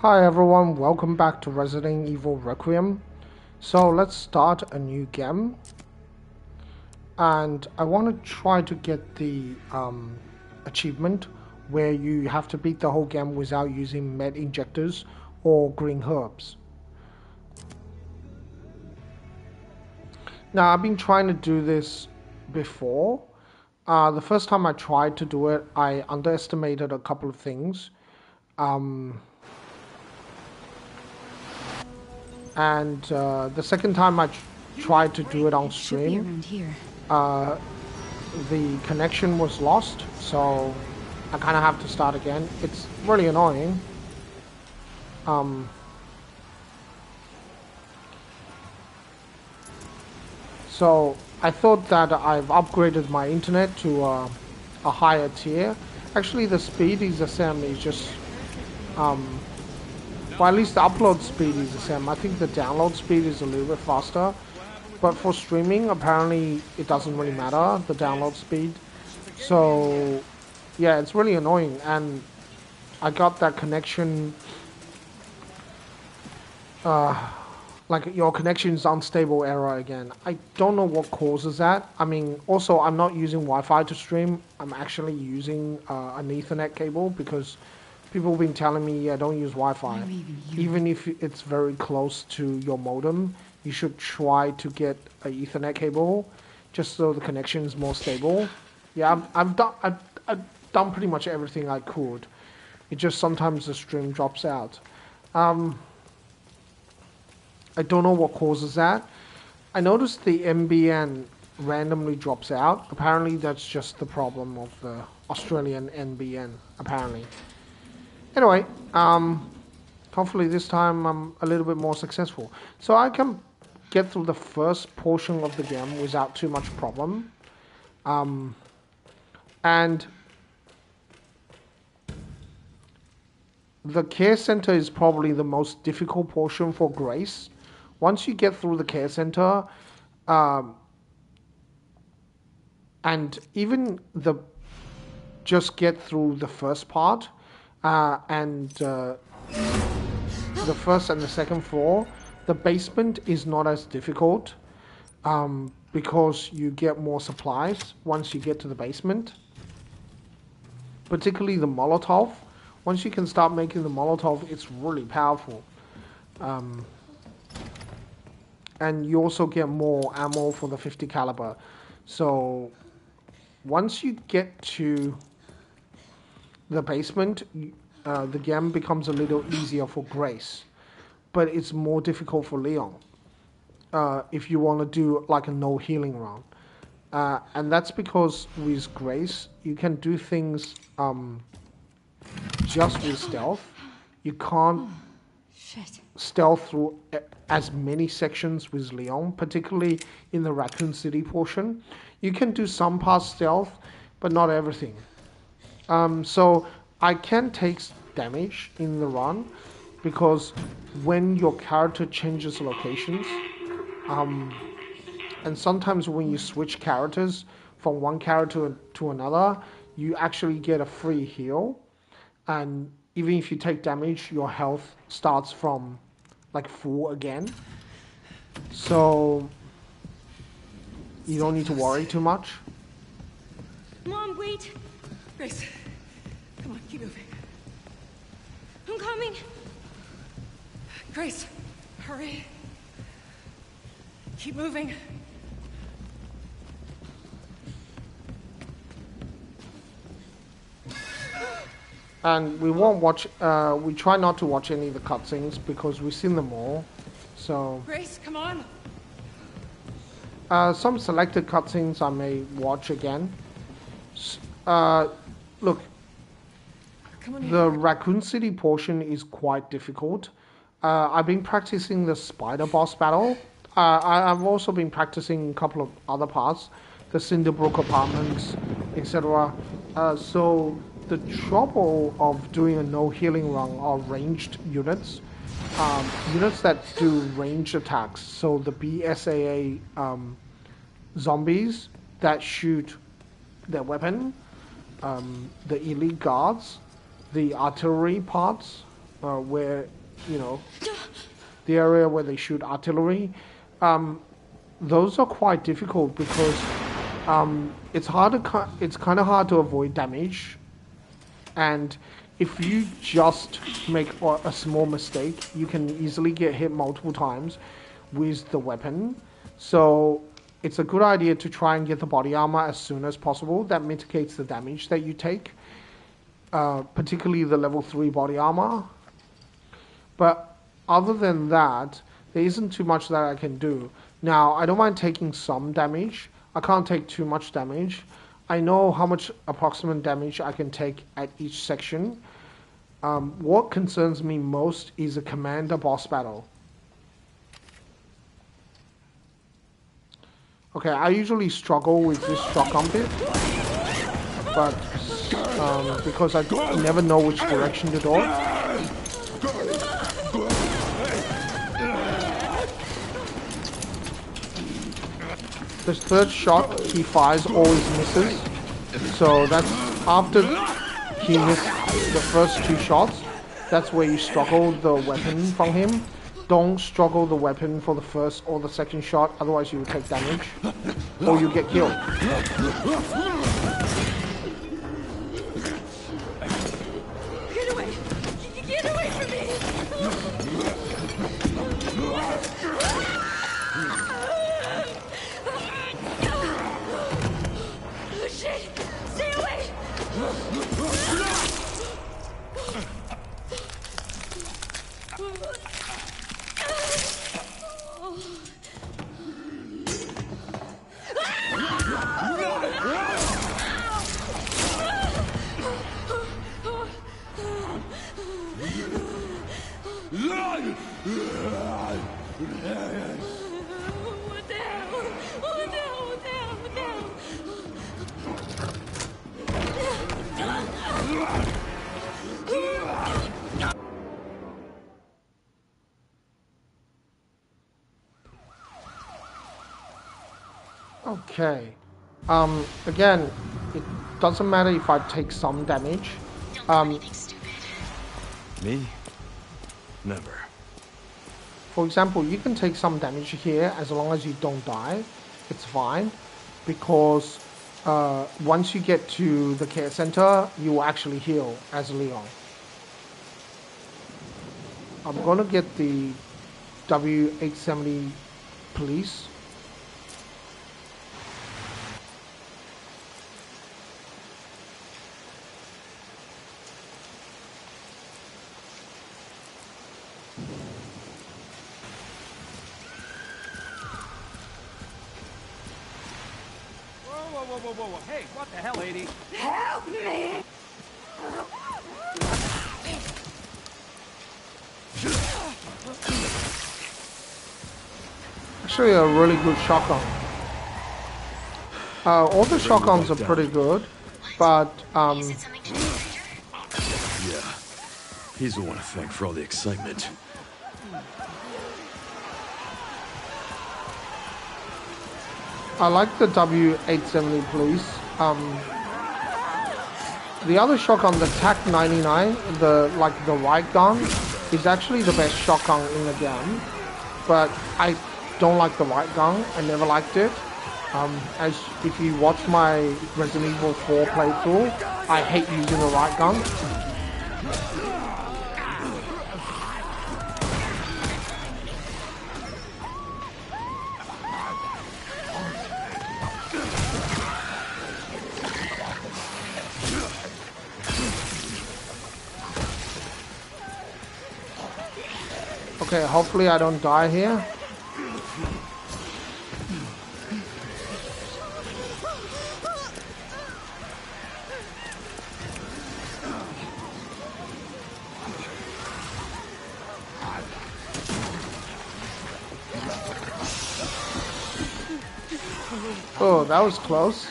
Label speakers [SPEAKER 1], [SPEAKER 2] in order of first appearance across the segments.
[SPEAKER 1] Hi everyone, welcome back to Resident Evil Requiem. So let's start a new game. And I want to try to get the achievement where you have to beat the whole game without using med injectors or green herbs. Now I've been trying to do this before. The first time I tried to do it, I underestimated a couple of things. And the second time I tried to do it on stream, the connection was lost, so I kind of have to start again. It's really annoying. So I thought that I've upgraded my internet to a higher tier. Actually, the speed is the same. It's just well, at least the upload speed is the same. I think the download speed is a little bit faster. But for streaming, apparently it doesn't really matter, the download speed. So, yeah, it's really annoying. And I got that connection, like your connection is unstable error again. I don't know what causes that. I mean, also, I'm not using Wi-Fi to stream. I'm actually using an Ethernet cable because people have been telling me, yeah, don't use Wi-Fi. Even if it's very close to your modem, you should try to get an Ethernet cable, just so the connection is more stable. Yeah, I've done pretty much everything I could. It just sometimes the stream drops out. I don't know what causes that. I noticed the NBN randomly drops out. Apparently that's just the problem of the Australian NBN, apparently. Anyway, hopefully this time I'm a little bit more successful. So I can get through the first portion of the game without too much problem. And the care center is probably the most difficult portion for Grace. Once you get through the care center, and even just get through the first part, and the first and the second floor, the basement is not as difficult because you get more supplies once you get to the basement. Particularly the Molotov. Once you can start making the Molotov, it's really powerful. And you also get more ammo for the 50 caliber. So once you get to the basement, the game becomes a little easier for Grace, but it's more difficult for Leon if you want to do like a no healing round. And that's because with Grace, you can do things just with stealth. You can't stealth through as many sections with Leon, particularly in the Raccoon City portion. You can do some parts stealth, but not everything. So I can take damage in the run because when your character changes locations, and sometimes when you switch characters from one character to another, you actually get a free heal. And even if you take damage, your health starts from like full again. So you don't need to worry too much.
[SPEAKER 2] Mom, wait!
[SPEAKER 3] Grace, come on, keep moving.
[SPEAKER 2] I'm coming!
[SPEAKER 3] Grace, hurry. Keep moving.
[SPEAKER 1] And we won't watch, we try not to watch any of the cutscenes because we've seen them all. So
[SPEAKER 3] Grace, come on.
[SPEAKER 1] some selected cutscenes I may watch again. Look, the Raccoon City portion is quite difficult. I've been practicing the spider boss battle. I've also been practicing a couple of other parts, the Cinderbrook apartments, etc. So the trouble of doing a no healing run are ranged units, units that do ranged attacks. So the BSAA zombies that shoot their weapon, the elite guards, the artillery parts, where, you know, the area where they shoot artillery. Those are quite difficult because it's kind of hard to avoid damage, and if you just make a small mistake, you can easily get hit multiple times with the weapon. So it's a good idea to try and get the body armor as soon as possible. That mitigates the damage that you take, particularly the level 3 body armor. But other than that, there isn't too much that I can do. Now, I don't mind taking some damage. I can't take too much damage. I know how much approximate damage I can take at each section. What concerns me most is a commander boss battle. Okay, I usually struggle with this shotgun bit, but because I never know which direction to do it. The third shot he fires always misses, so that's after he missed the first 2 shots. That's where you struggle the weapon from him. Don't struggle the weapon for the first or the second shot, otherwise you will take damage or you get killed.
[SPEAKER 3] Get away! Get away from me! Oh, shit! Stay away! What the hell? What the hell? What the hell? What the hell?
[SPEAKER 1] Okay. Again, it doesn't matter if I take some damage.
[SPEAKER 4] Me? Never.
[SPEAKER 1] For example, you can take some damage here as long as you don't die. It's fine, because once you get to the care center, you will actually heal as Leon. I'm gonna get the W870 police.
[SPEAKER 5] Whoa. Hey, what the hell, lady?
[SPEAKER 3] Help me!
[SPEAKER 1] Actually, a really good shotgun. All the shotguns are pretty good, but
[SPEAKER 4] Yeah. He's the one to thank for all the excitement.
[SPEAKER 1] I like the W870 police. The other shotgun, the TAC-99, the right gun, is actually the best shotgun in the game. But I don't like the right gun. I never liked it. As if you watch my Resident Evil 4 playthrough, I hate using the right gun. Okay, hopefully I don't die here. Oh, that was close.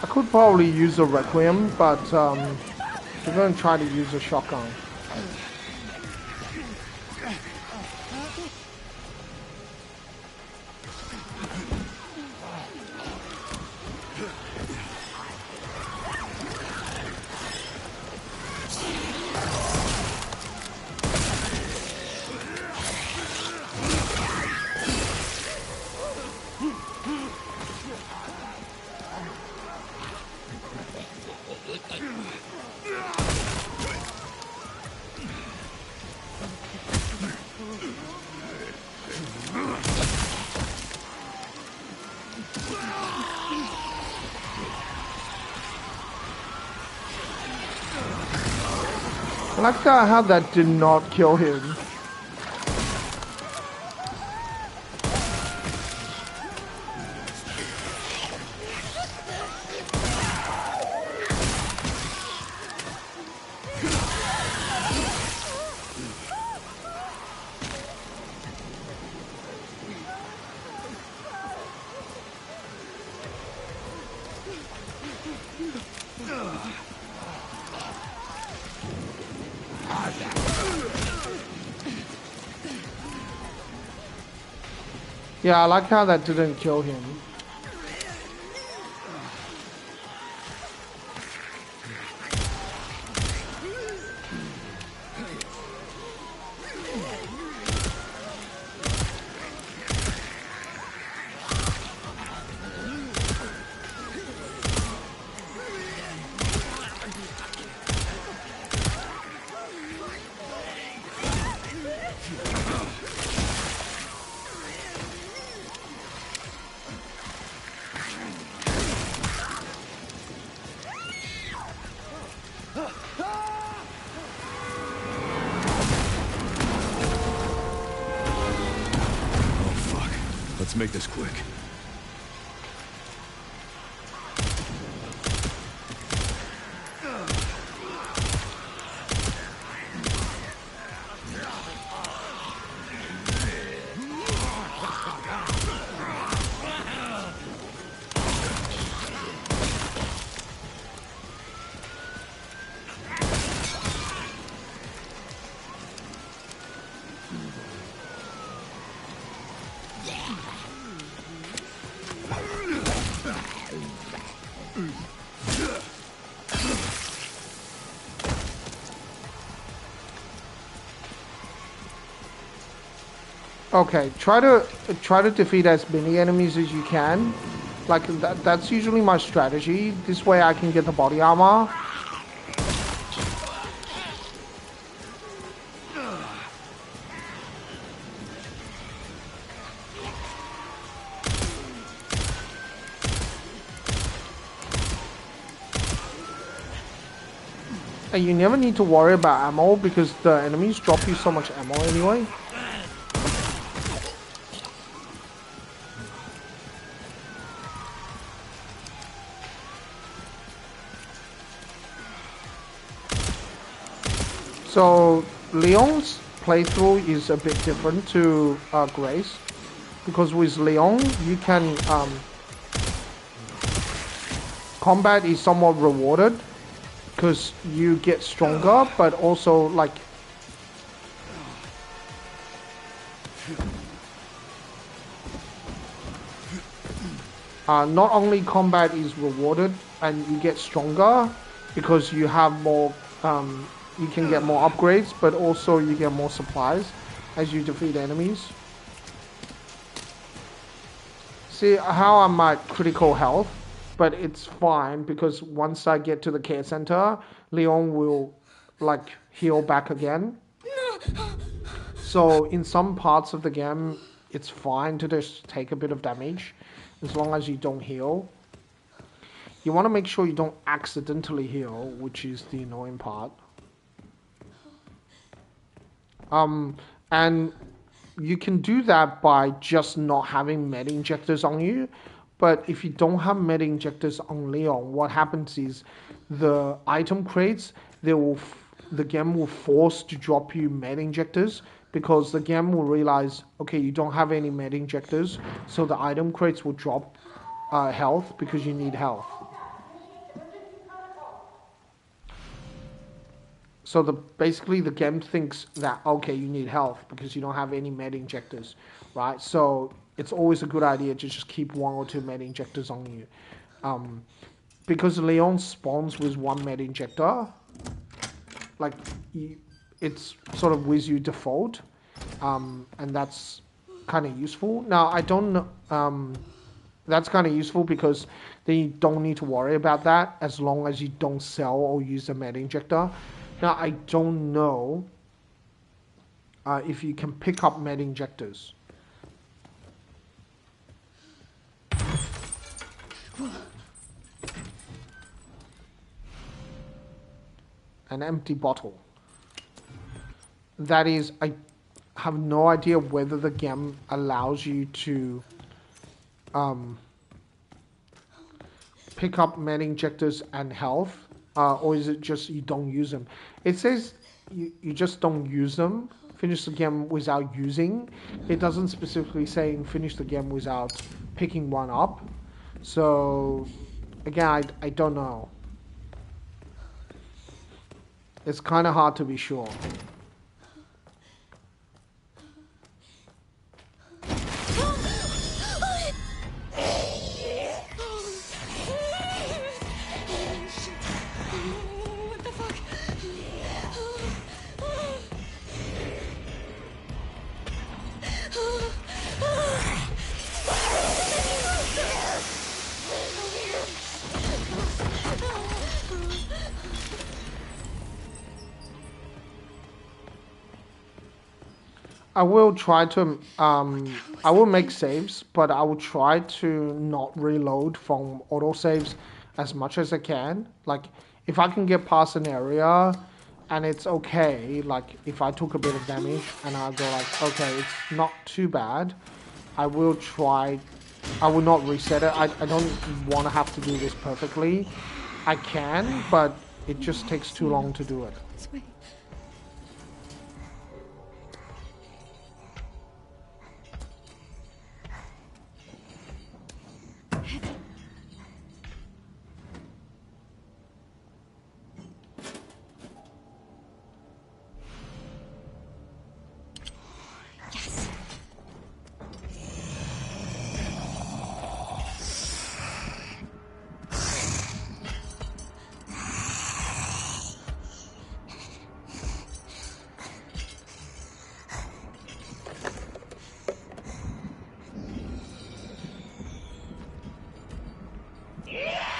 [SPEAKER 1] I could probably use a requiem, but we're going to try to use a shotgun. I like how that did not kill him. Yeah, I like how that didn't kill him.
[SPEAKER 4] Let's make this quick.
[SPEAKER 1] Okay, try to defeat as many enemies as you can. Like that's usually my strategy. This way I can get the body armor. And you never need to worry about ammo because the enemies drop you so much ammo anyway. So Leon's playthrough is a bit different to Grace, because with Leon you can combat is somewhat rewarded because you get stronger, but also like not only combat is rewarded and you get stronger because you have more you can get more upgrades, but also you get more supplies as you defeat enemies. See how I'm at critical health, but it's fine because once I get to the care center, Leon will like heal back again. So in some parts of the game, it's fine to just take a bit of damage as long as you don't heal. You want to make sure you don't accidentally heal, which is the annoying part. And you can do that by just not having med injectors on you. But if you don't have med injectors on Leon, what happens is the item crates, the game will force to drop you med injectors because the game will realize, okay, you don't have any med injectors, so the item crates will drop health because you need health. So basically the game thinks that, okay, you need health because you don't have any med injectors, right? So it's always a good idea to just keep 1 or 2 med injectors on you. Because Leon spawns with 1 med injector, like it's sort of with you default, and that's kind of useful. Now I don't know, that's kind of useful because then you don't need to worry about that as long as you don't sell or use a med injector. Now, I don't know if you can pick up med injectors. An empty bottle. That is, I have no idea whether the game allows you to pick up med injectors and health, or is it just you don't use them? It says you just don't use them. Finish the game without using. It doesn't specifically say finish the game without picking one up. So, again, I don't know. It's kind of hard to be sure.
[SPEAKER 3] What the fuck?
[SPEAKER 1] I will try to, I will make saves, but I will try to not reload from autosaves as much as I can. Like, if I can get past an area and it's okay, like, if I took a bit of damage and I go like, okay, it's not too bad, I will try, I will not reset it. I don't want to have to do this perfectly. I can, but it just takes too long to do it.
[SPEAKER 3] This way. Yes.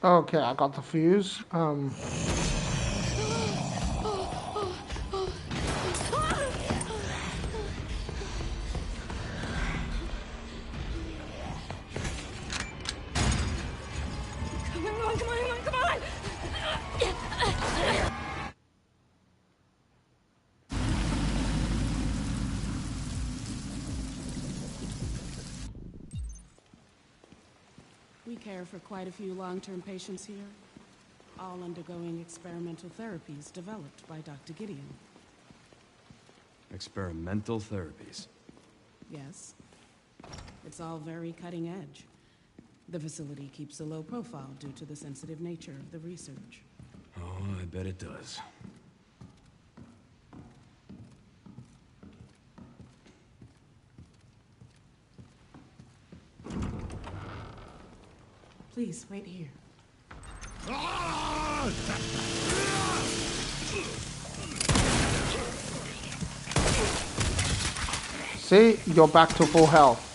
[SPEAKER 1] Okay, I got the fuse.
[SPEAKER 3] Come on, come on, come on!
[SPEAKER 6] We care for quite a few long-term patients here, all undergoing experimental therapies developed by Dr. Gideon.
[SPEAKER 4] Experimental therapies.
[SPEAKER 6] Yes. It's all very cutting edge. The facility keeps a low profile due to the sensitive nature of the research.
[SPEAKER 4] Oh, I bet it does.
[SPEAKER 6] Please, wait here.
[SPEAKER 1] See, you're back to full health.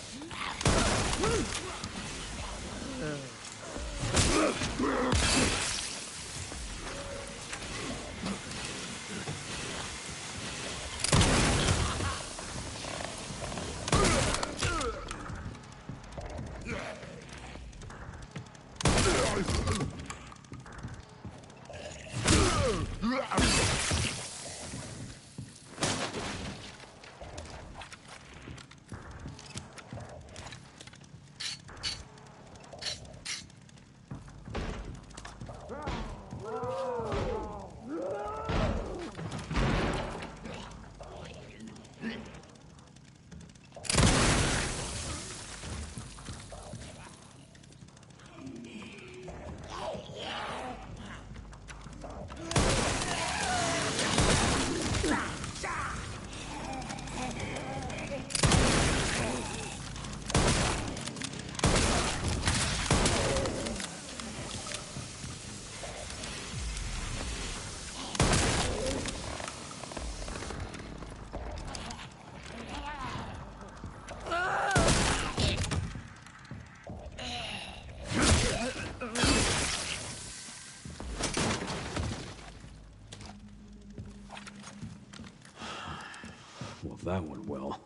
[SPEAKER 4] that went well.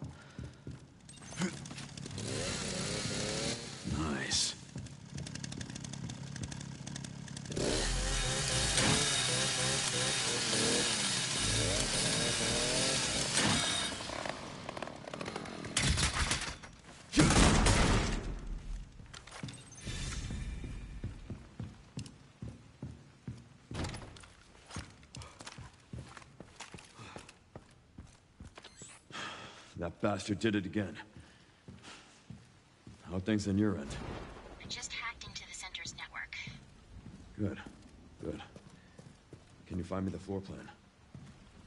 [SPEAKER 4] Nice. That bastard did it again. How are things on your end?
[SPEAKER 7] I just hacked into the center's network.
[SPEAKER 4] Good. Good. Can you find me the floor plan?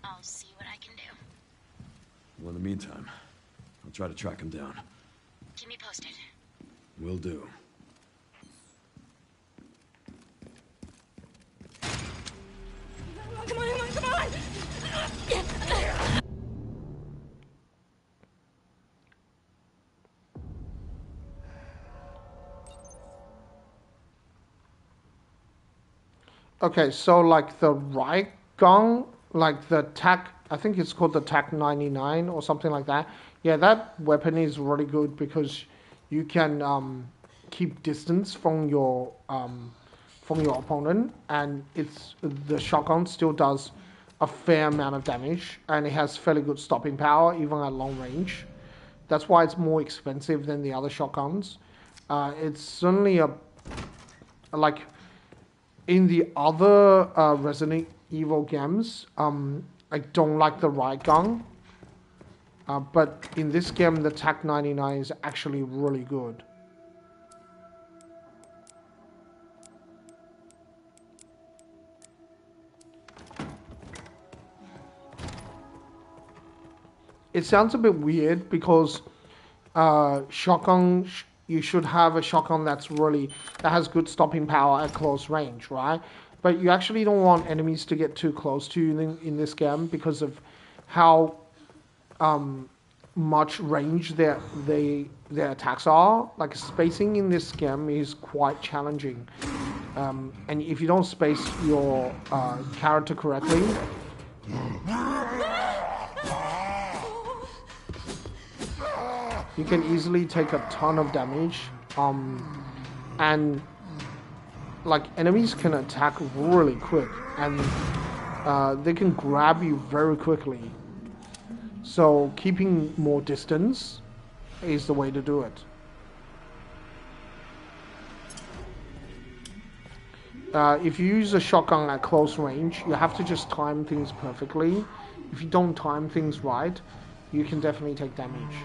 [SPEAKER 7] I'll see what I can do.
[SPEAKER 4] Well, in the meantime, I'll try to track him down.
[SPEAKER 7] Keep me posted.
[SPEAKER 4] Will do.
[SPEAKER 3] Come on, come on!
[SPEAKER 1] Okay, so like the right gun, like the TAC, I think it's called the TAC 99 or something like that. Yeah, that weapon is really good because you can keep distance from your opponent, and the shotgun still does a fair amount of damage, and it has fairly good stopping power even at long range. That's why it's more expensive than the other shotguns. It's certainly like in the other Resident Evil games, I don't like the riot gun, but in this game, the TAC 99 is actually really good. It sounds a bit weird because you should have a shotgun that has good stopping power at close range, right? But you actually don't want enemies to get too close to you in this game because of how much range their attacks are. Like spacing in this game is quite challenging, and if you don't space your character correctly, you can easily take a ton of damage, and like enemies can attack really quick, and they can grab you very quickly. So keeping more distance is the way to do it. If you use a shotgun at close range, you have to just time things perfectly. If you don't time things right, you can definitely take damage.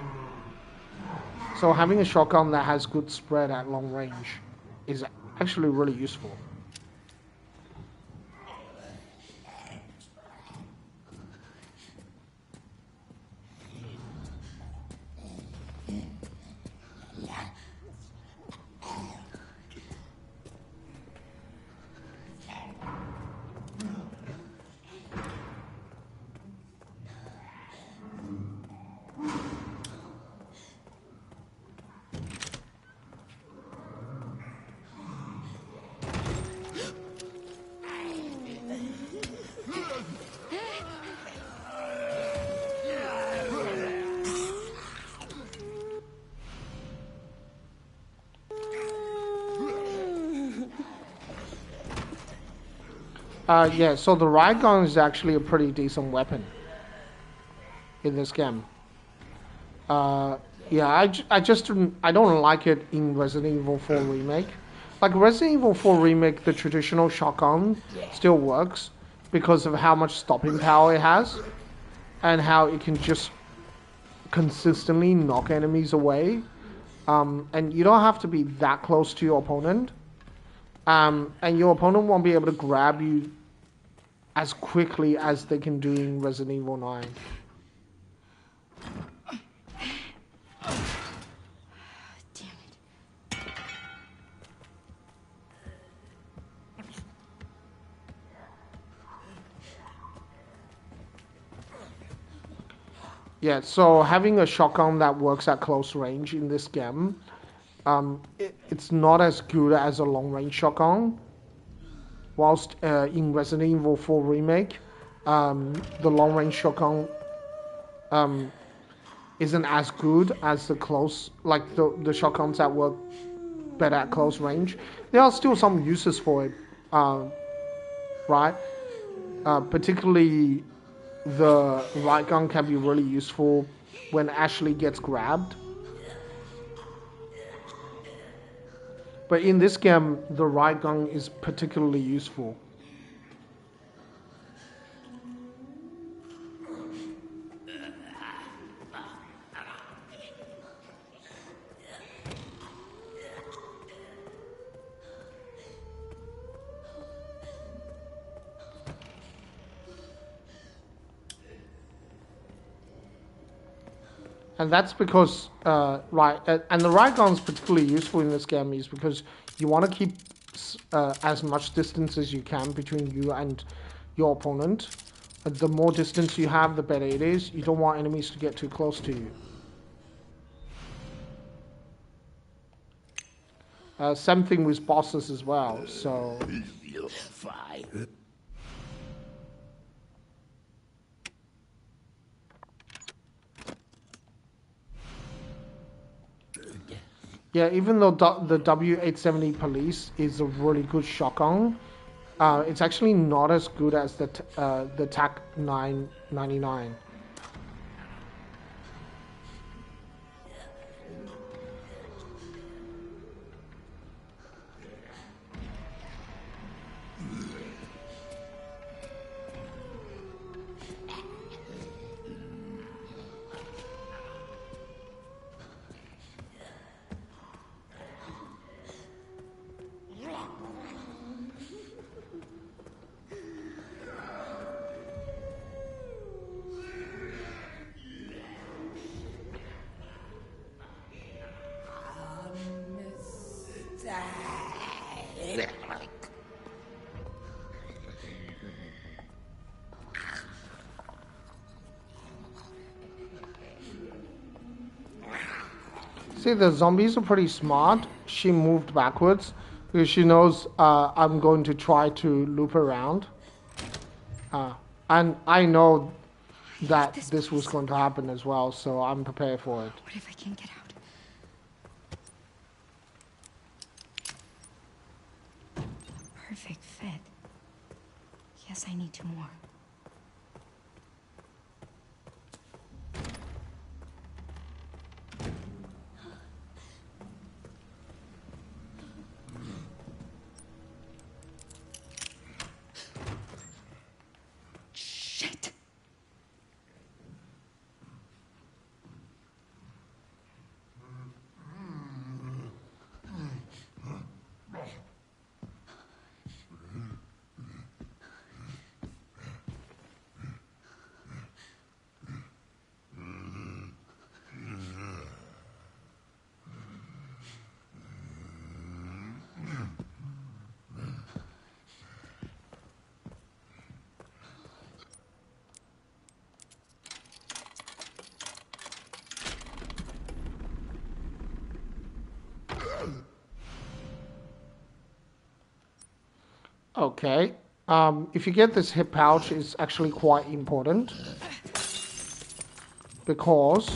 [SPEAKER 1] So having a shotgun that has good spread at long range is actually really useful. Yeah, so the riot gun is actually a pretty decent weapon in this game. Yeah, I don't like it in Resident Evil 4 Remake. Like Resident Evil 4 Remake, the traditional shotgun still works because of how much stopping power it has and how it can just consistently knock enemies away. And you don't have to be that close to your opponent. And your opponent won't be able to grab you as quickly as they can do in Resident Evil 9.
[SPEAKER 3] Damn it.
[SPEAKER 1] Yeah, so having a shotgun that works at close range in this game, it's not as good as a long-range shotgun. Whilst in Resident Evil 4 Remake, the long-range shotgun isn't as good as the close, like the shotguns that work better at close range. There are still some uses for it, right? Particularly the right gun can be really useful when Ashley gets grabbed. But in this game, the right gun is particularly useful. And that's because, and the right gun is particularly useful in this game is because you want to keep as much distance as you can between you and your opponent. The more distance you have, the better it is. You don't want enemies to get too close to you. Same thing with bosses as well, so...
[SPEAKER 8] You're fine.
[SPEAKER 1] Yeah, even though the W870 Police is a really good shotgun, it's actually not as good as the TAC 999. See, the zombies are pretty smart. She moved backwards because she knows I'm going to try to loop around. And I know that this was going to happen as well, so I'm prepared for it.
[SPEAKER 2] What if I can't get out? Perfect fit. Yes, I need 2 more. Shit.
[SPEAKER 1] Okay. If you get this hip pouch, it's actually quite important because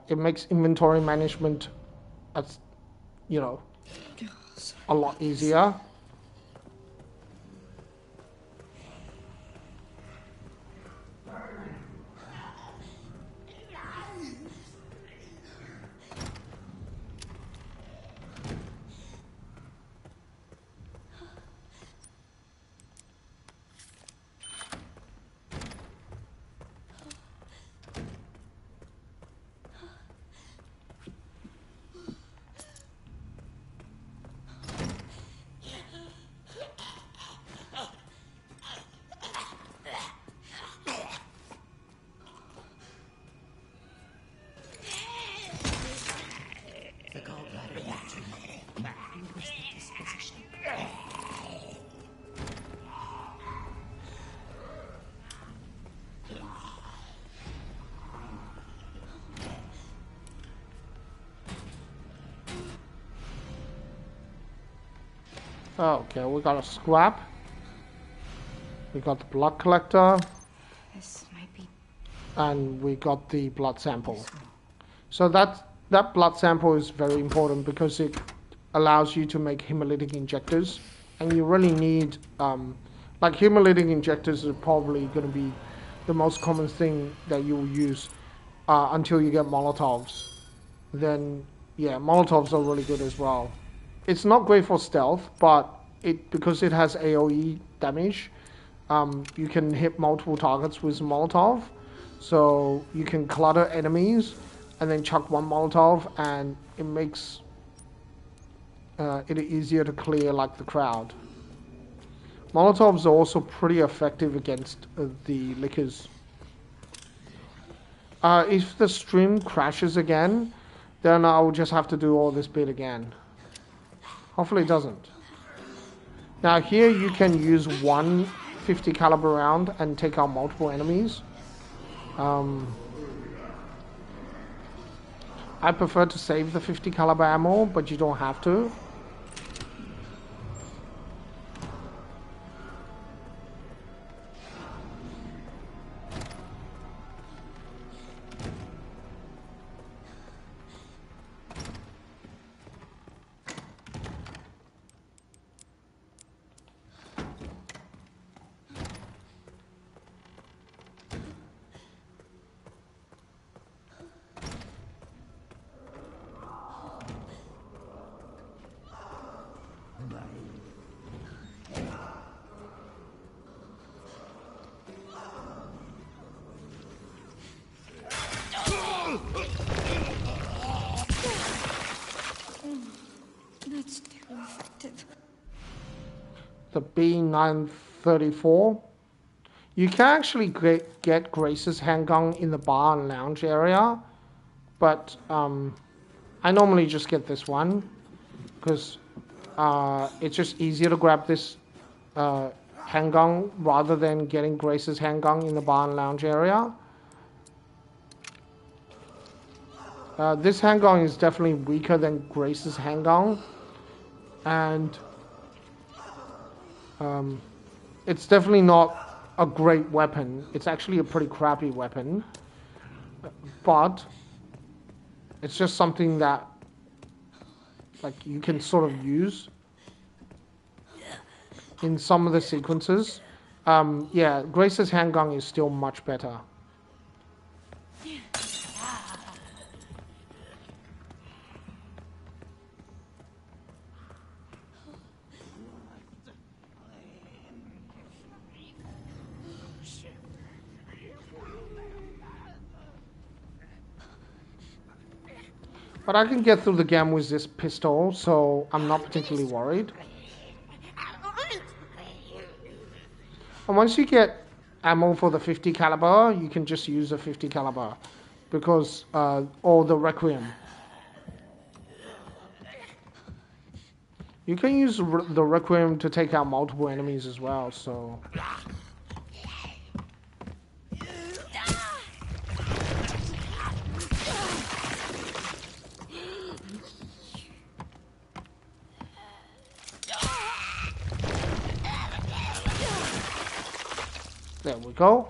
[SPEAKER 1] it makes inventory management, as you know, a lot easier.
[SPEAKER 6] The gallbladder reaction. Increase the disposition.
[SPEAKER 1] Okay, we got a scrap. We got the blood collector,
[SPEAKER 2] This might be
[SPEAKER 1] and we got the blood sample. So that blood sample is very important because it allows you to make hemolytic injectors, and you really need like hemolytic injectors are probably going to be the most common thing that you will use until you get Molotovs. Then yeah, Molotovs are really good as well. It's not great for stealth, but because it has AoE damage, you can hit multiple targets with Molotov. So you can clutter enemies and then chuck one Molotov, and it makes it easier to clear like the crowd. Molotovs are also pretty effective against the lickers. If the stream crashes again, then I'll just have to do all this bit again. Hopefully it doesn't. Now here you can use one 50 caliber round and take out multiple enemies. I prefer to save the 50 caliber ammo, but you don't have to.
[SPEAKER 2] That's too effective.
[SPEAKER 1] The B934. You can actually get Grace's handgun in the bar and lounge area, but I normally just get this one because it's just easier to grab this handgun rather than getting Grace's handgun in the bar and lounge area. This handgun is definitely weaker than Grace's handgun, and it's definitely not a great weapon. It's actually a pretty crappy weapon, but it's just something that like you can sort of use in some of the sequences. Yeah, Grace's handgun is still much better. But I can get through the game with this pistol, so I'm not particularly worried. And once you get ammo for the 50 caliber, you can just use a 50 caliber, because or the requiem. You can use the requiem to take out multiple enemies as well. So. There we go.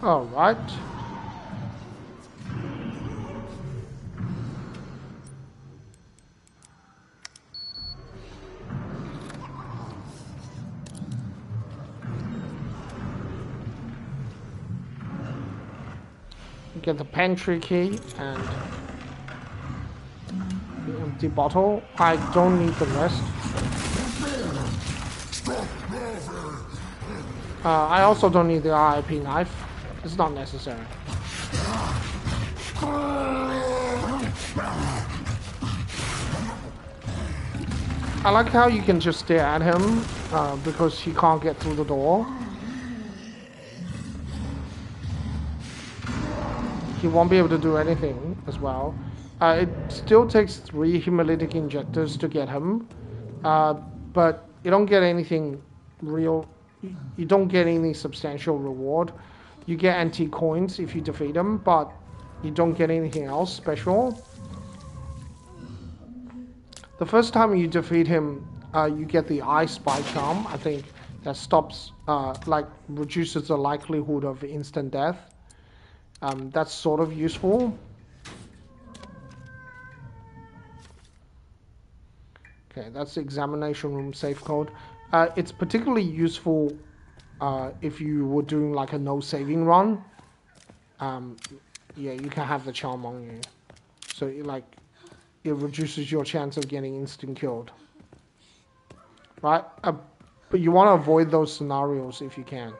[SPEAKER 1] All right. Get the pantry key and the empty bottle. I don't need the rest. I also don't need the RIP knife. It's not necessary. I like how you can just stare at him because he can't get through the door. He won't be able to do anything as well. It still takes 3 hemolytic injectors to get him, but you don't get anything real. You don't get any substantial reward. You get antique coins if you defeat him, but you don't get anything else special. The first time you defeat him, you get the I Spy charm. I think that stops, reduces the likelihood of instant death. That's sort of useful. Okay, that's the examination room safe code. It's particularly useful if you were doing like a no saving run. Yeah, you can have the charm on you. So it reduces your chance of getting instant killed. Right? But you want to avoid those scenarios if you can.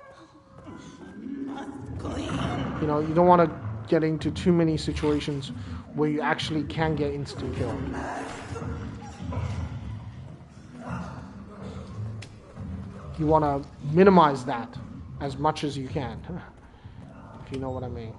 [SPEAKER 1] You know, you don't want to get into too many situations where you actually can get instant killed. You want to minimize that as much as you can, if you know what I mean.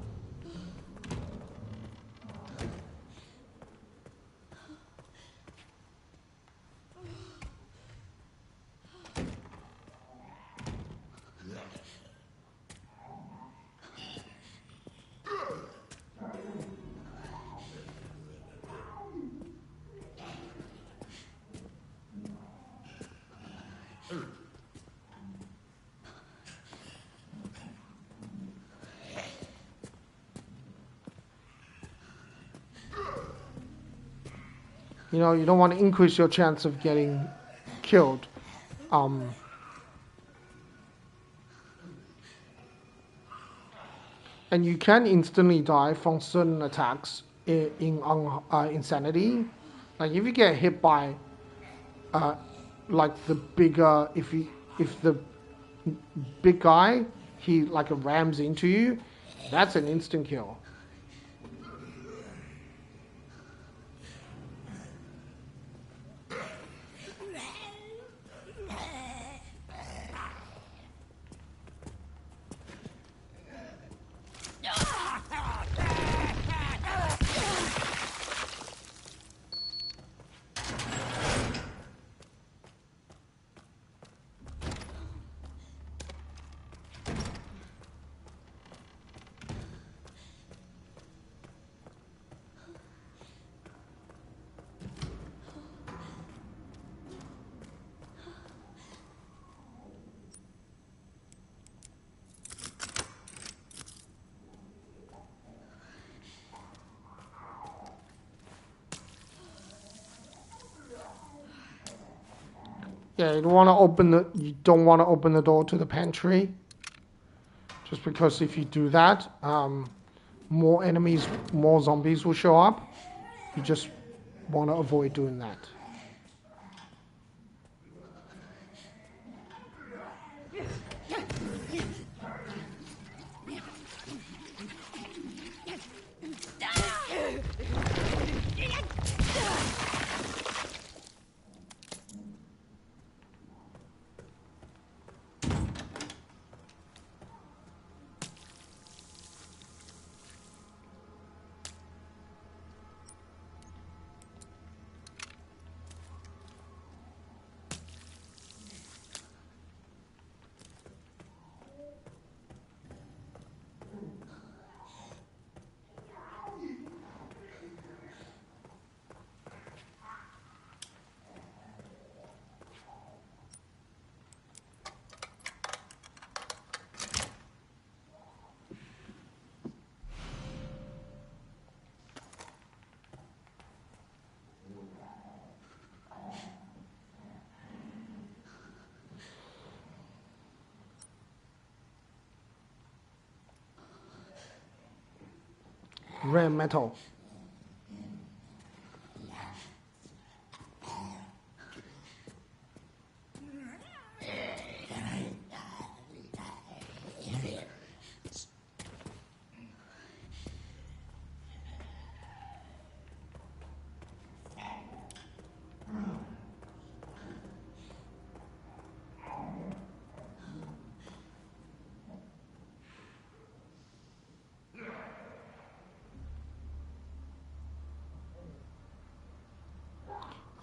[SPEAKER 1] You know, you don't want to increase your chance of getting killed. And you can instantly die from certain attacks in Insanity. Like if you get hit by, like the bigger, if the big guy, he like rams into you, that's an instant kill. Yeah, you don't want to open the door to the pantry. Just because if you do that, more zombies will show up. You just want to avoid doing that. Rare metal.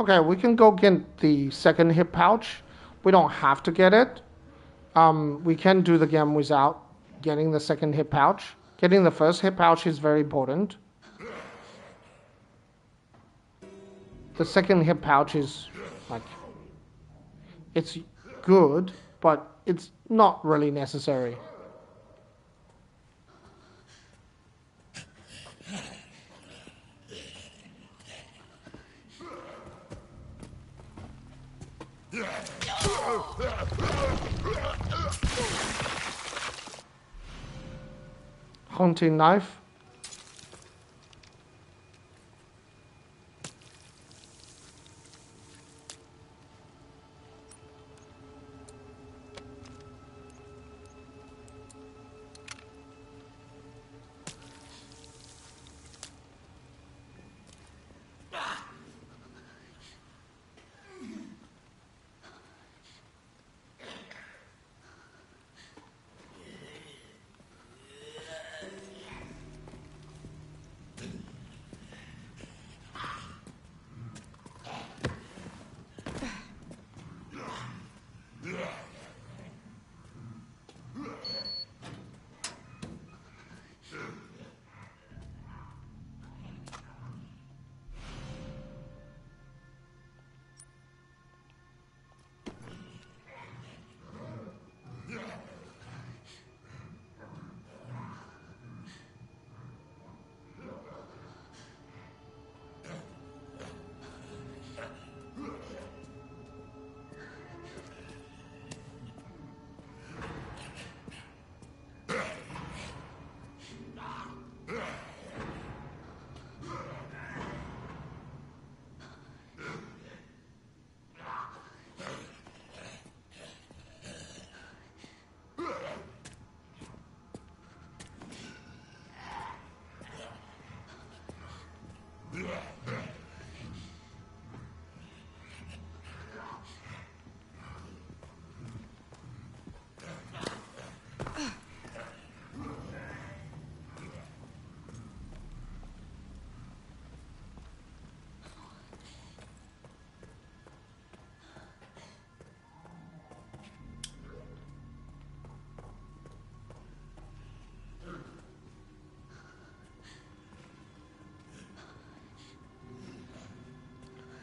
[SPEAKER 1] Okay, we can go get the second hip pouch. We don't have to get it. We can do the game without getting the second hip pouch. Getting the first hip pouch is very important. The second hip pouch is like, it's good, but it's not really necessary. Hunting knife.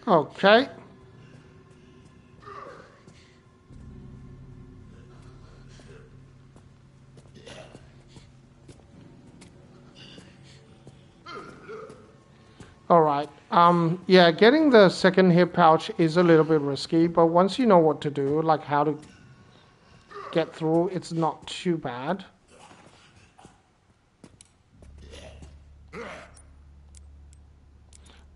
[SPEAKER 1] Okay. All right. Yeah, getting the second hip pouch is a little bit risky, but once you know what to do, like how to get through, it's not too bad.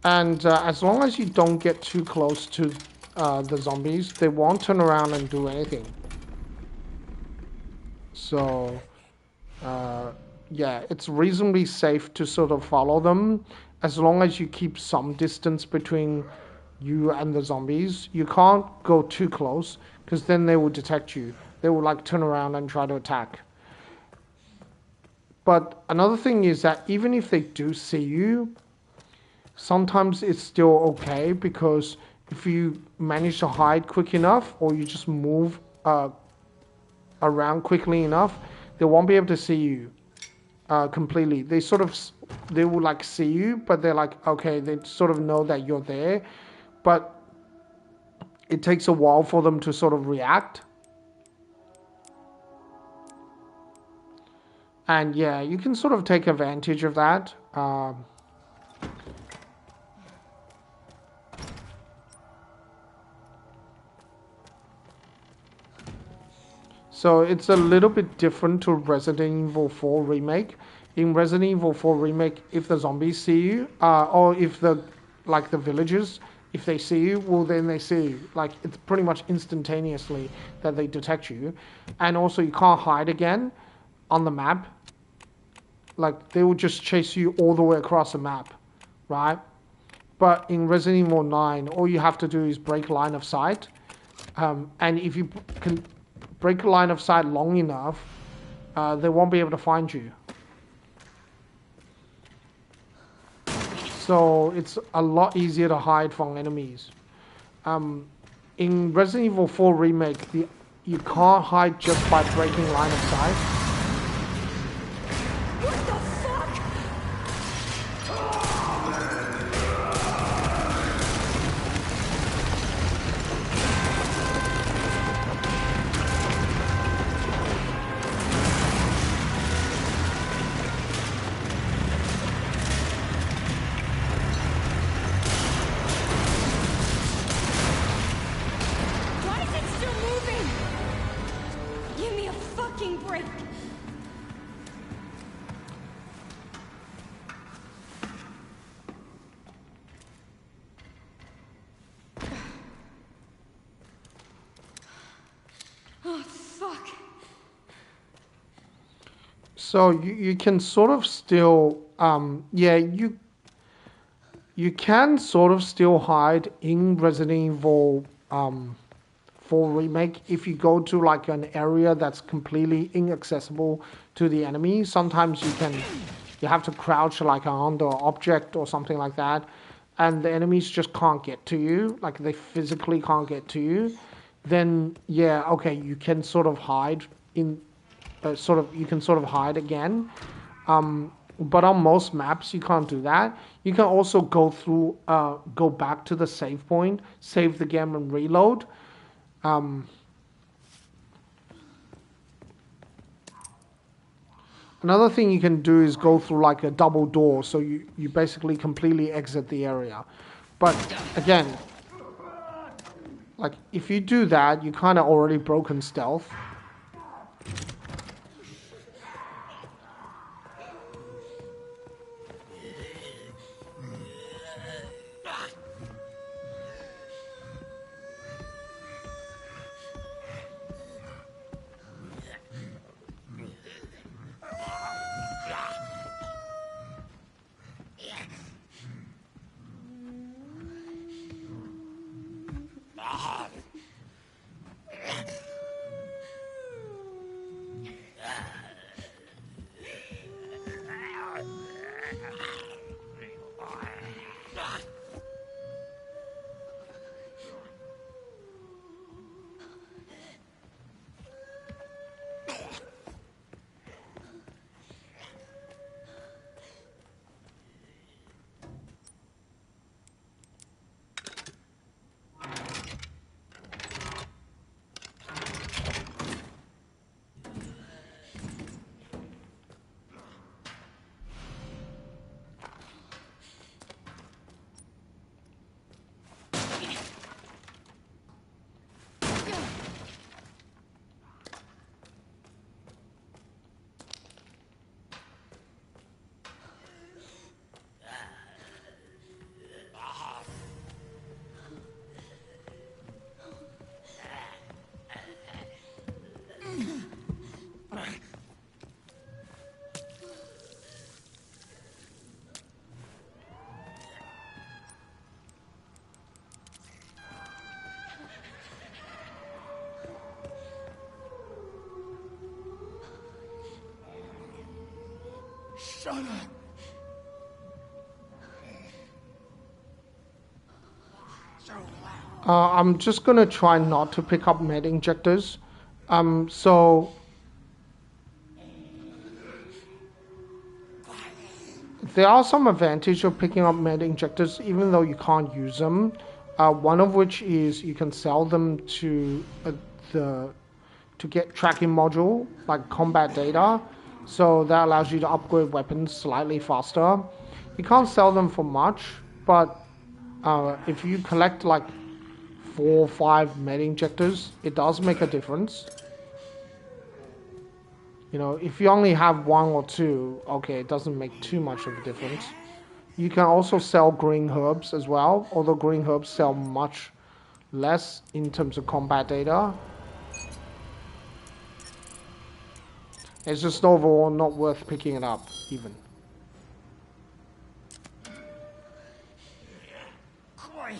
[SPEAKER 1] And as long as you don't get too close to the zombies, they won't turn around and do anything. So, yeah, it's reasonably safe to sort of follow them as long as you keep some distance between you and the zombies. You can't go too close because then they will detect you. They will like turn around and try to attack. But another thing is that even if they do see you, sometimes it's still okay because if you manage to hide quick enough or you just move around quickly enough, they won't be able to see you completely. They will like see you, but they're like, okay, they sort of know that you're there, but it takes a while for them to sort of react. And yeah, you can sort of take advantage of that. So it's a little bit different to Resident Evil 4 Remake. In Resident Evil 4 Remake, if the zombies see you, or if the villagers, if they see you, well then they see you. Like it's pretty much instantaneously that they detect you. And also you can't hide again on the map. Like they will just chase you all the way across the map, right? But in Resident Evil 9, all you have to do is break line of sight. And if you can break a line of sight long enough, they won't be able to find you. So it's a lot easier to hide from enemies. In Resident Evil 4 Remake, you can't hide just by breaking line of sight.
[SPEAKER 3] What the fuck? Why is it still moving? Give me a fucking break. Oh, fuck.
[SPEAKER 1] So you can sort of still, yeah, you can sort of still hide in Resident Evil 4 Remake if you go to like an area that's completely inaccessible to the enemy. Sometimes you have to crouch like under an object or something like that, and the enemies just can't get to you, like they physically can't get to you. Then yeah, okay, you can sort of hide in, you can sort of hide again. But on most maps, you can't do that. You can also go back to the save point, save the game, and reload. Another thing you can do is go through like a double door, so you basically completely exit the area. But again, like if you do that, you kind of already broken stealth.
[SPEAKER 8] Shut up.
[SPEAKER 1] I'm just gonna try not to pick up med injectors. So there are some advantage of picking up med injectors, even though you can't use them. One of which is you can sell them to the to get tracking module like combat data. So that allows you to upgrade weapons slightly faster. You can't sell them for much, but if you collect like 4 or 5 med injectors, it does make a difference. You know, if you only have 1 or 2, okay, it doesn't make too much of a difference. You can also sell green herbs as well, although green herbs sell much less in terms of combat data. It's just overall not worth picking it up, even.
[SPEAKER 8] Quiet.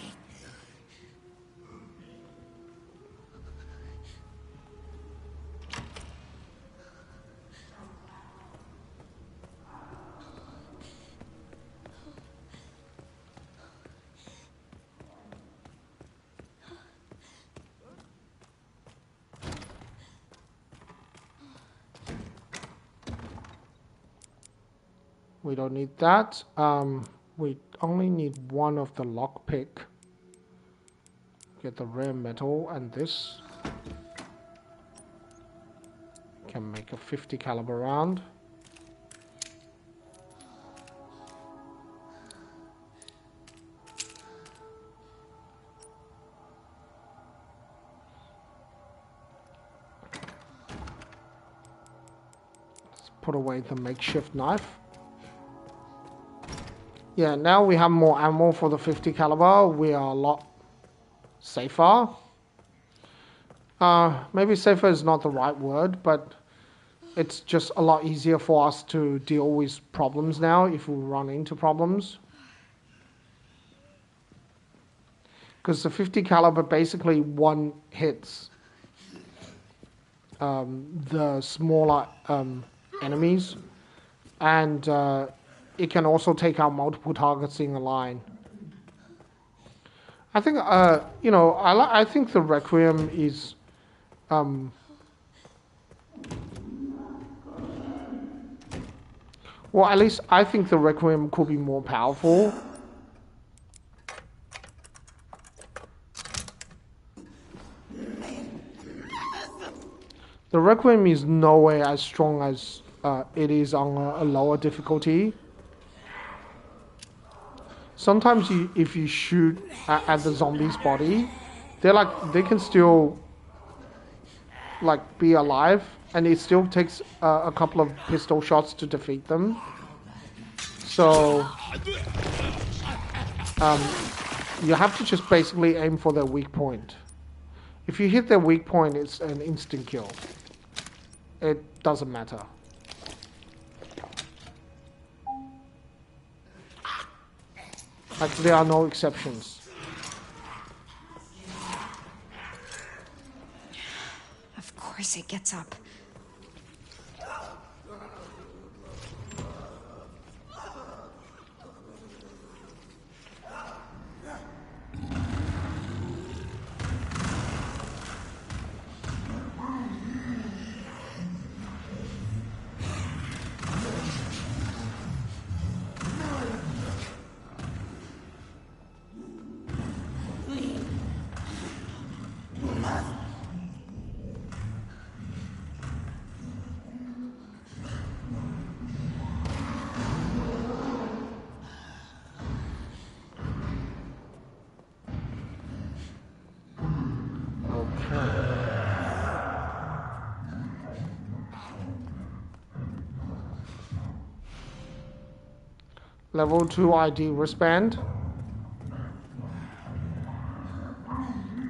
[SPEAKER 1] We don't need that. We only need one of the lockpick. Get the rare metal and this. Can make a 50 caliber round. Let's put away the makeshift knife. Yeah, now we have more ammo for the 50 caliber. We are a lot safer. Maybe safer is not the right word, but it's just a lot easier for us to deal with problems now if we run into problems. Because the 50 caliber basically one hits the smaller enemies, and it can also take out multiple targets in a line. I think you know, I think the requiem is well, at least I think the requiem could be more powerful. The requiem is nowhere as strong as it is on a lower difficulty. Sometimes if you shoot at the zombie's body, they can still like be alive, and it still takes a couple of pistol shots to defeat them. So you have to just basically aim for their weak point. If you hit their weak point, it's an instant kill. It doesn't matter. Like, there are no exceptions.
[SPEAKER 2] Of course it gets up.
[SPEAKER 1] Level 2 ID wristband.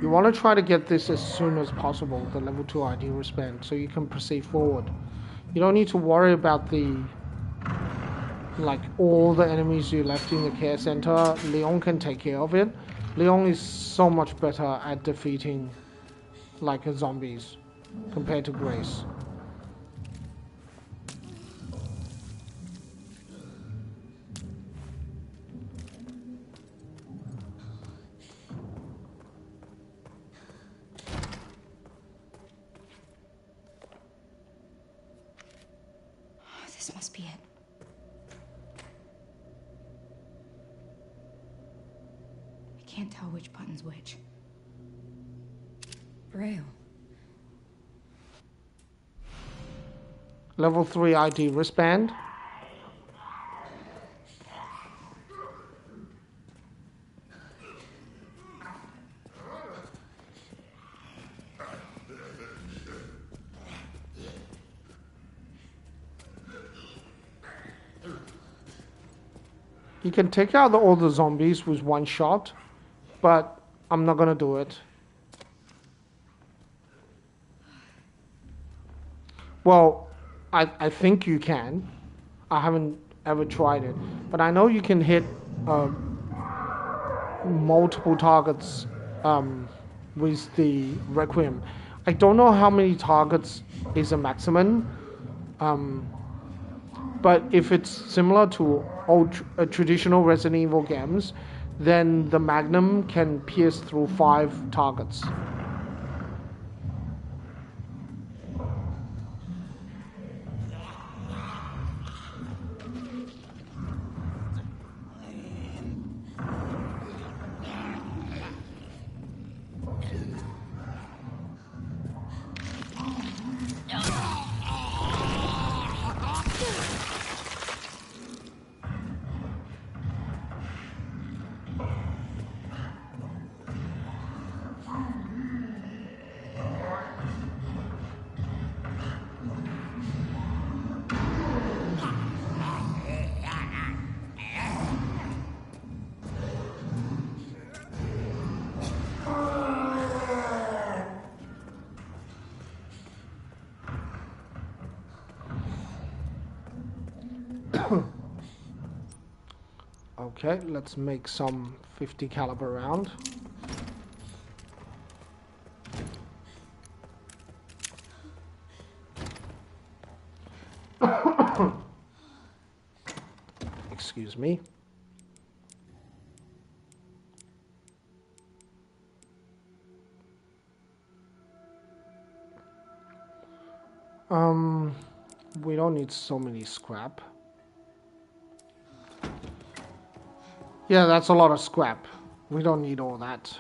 [SPEAKER 1] You want to try to get this as soon as possible, the level 2 ID wristband, so you can proceed forward. You don't need to worry about all the enemies you left in the care center. Leon can take care of it. Leon is so much better at defeating zombies compared to Grace.
[SPEAKER 2] This must be it. I can't tell which button's which. Braille.
[SPEAKER 1] Level 3 ID wristband. You can take out all the zombies with one shot, but I'm not gonna do it. Well, I think you can. I haven't ever tried it, but I know you can hit multiple targets with the requiem. I don't know how many targets is a maximum. But if it's similar to traditional Resident Evil games, then the Magnum can pierce through 5 targets. Okay, let's make some 50 caliber round. Excuse me. We don't need so many scrap. Yeah, that's a lot of scrap. We don't need all that.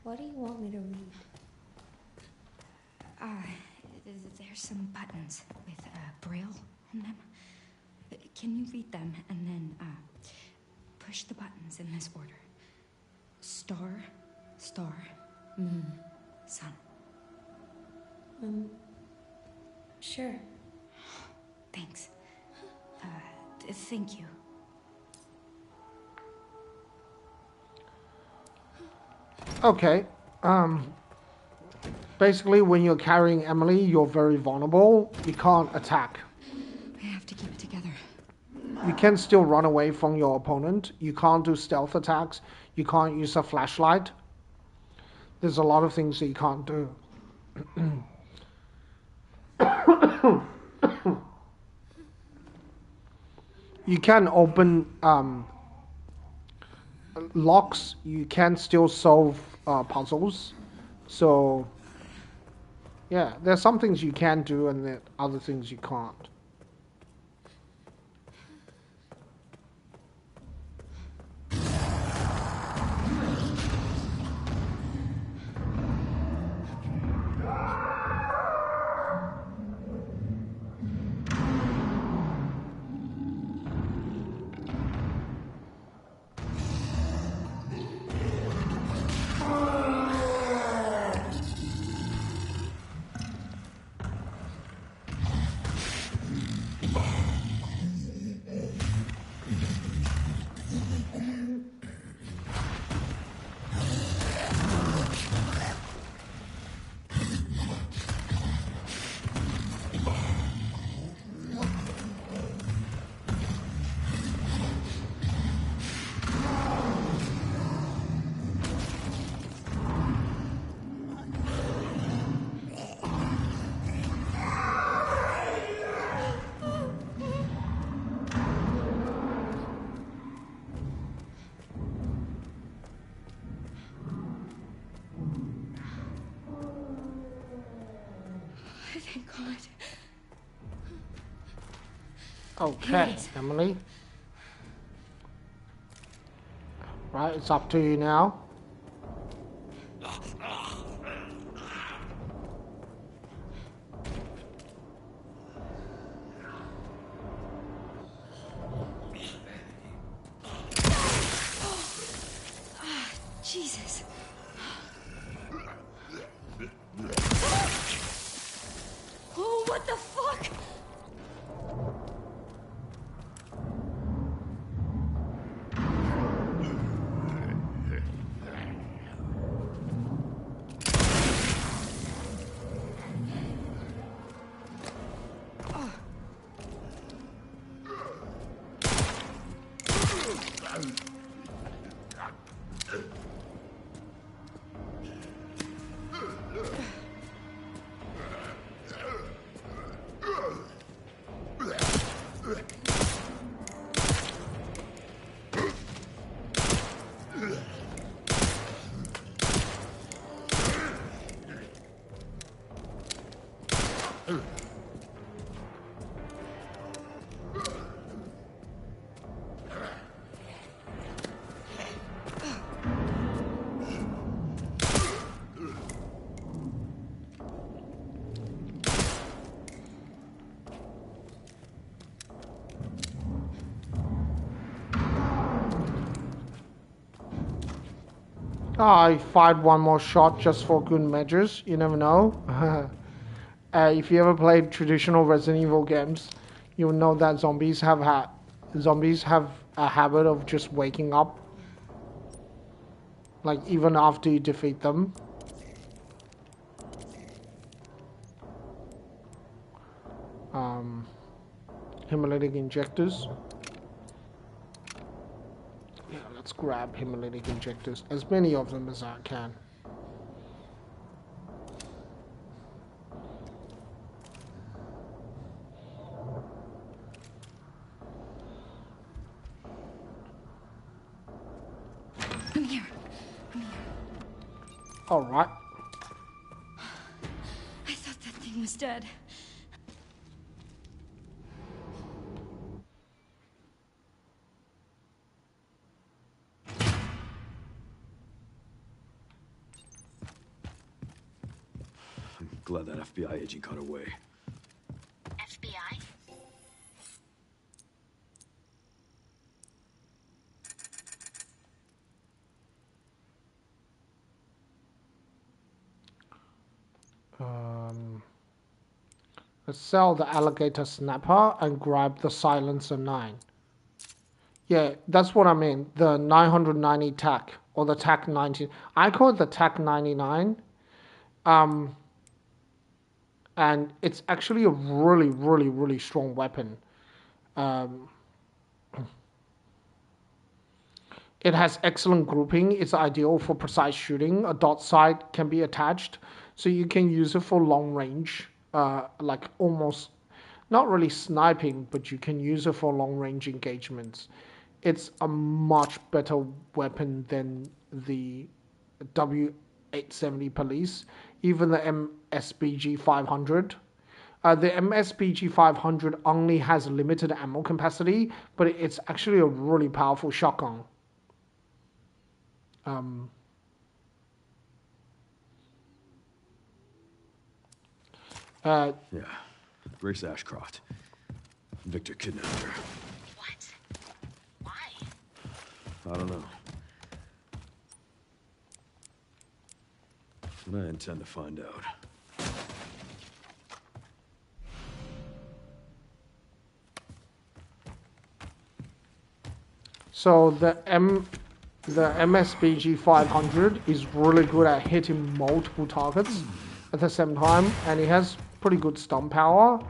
[SPEAKER 2] What do you want me to read? There's some buttons with braille on them. Can you read them and then push the buttons in this order? Star, star, moon, sun.
[SPEAKER 9] Sure.
[SPEAKER 2] Thanks. Thank you.
[SPEAKER 1] Okay. Basically, when you're carrying Emily, you're very vulnerable. You can't attack.
[SPEAKER 2] I have to keep it together.
[SPEAKER 1] You can still run away from your opponent. You can't do stealth attacks. You can't use a flashlight. There's a lot of things that you can't do. You can open locks. You can still solve puzzles. So, yeah, there's some things you can do and there are other things you can't.
[SPEAKER 2] Thank God.
[SPEAKER 1] Okay, Emily. Right, it's up to you now.
[SPEAKER 2] Jesus. Oh, what the fuck?
[SPEAKER 1] I fired one more shot just for good measures. You never know. If you ever played traditional Resident Evil games, you'll know that zombies have a habit of just waking up, like even after you defeat them. hemolytic injectors. Yeah, let's grab hemolytic injectors, as many of them as I can.
[SPEAKER 2] I'm here.
[SPEAKER 1] All right.
[SPEAKER 2] I thought that thing was dead.
[SPEAKER 4] I'm glad that FBI agent got away.
[SPEAKER 7] FBI?
[SPEAKER 1] Let's sell the alligator snapper and grab the silencer 9. Yeah, that's what I mean. The 990 TAC or the TAC 90. I call it the TAC 99. And it's actually a really, really, really strong weapon. It has excellent grouping. It's ideal for precise shooting. A dot sight can be attached, so you can use it for long range, like almost not really sniping, but you can use it for long range engagements. It's a much better weapon than the W870 police, even the MSBG 500. The MSBG 500 only has limited ammo capacity, but it's actually a really powerful shotgun.
[SPEAKER 4] Yeah, Grace Ashcroft. Victor kidnapped her.
[SPEAKER 7] What? Why?
[SPEAKER 4] I don't know. But I intend to find out.
[SPEAKER 1] So the MSBG 500 is really good at hitting multiple targets at the same time, and it has pretty good stun power.
[SPEAKER 4] Hope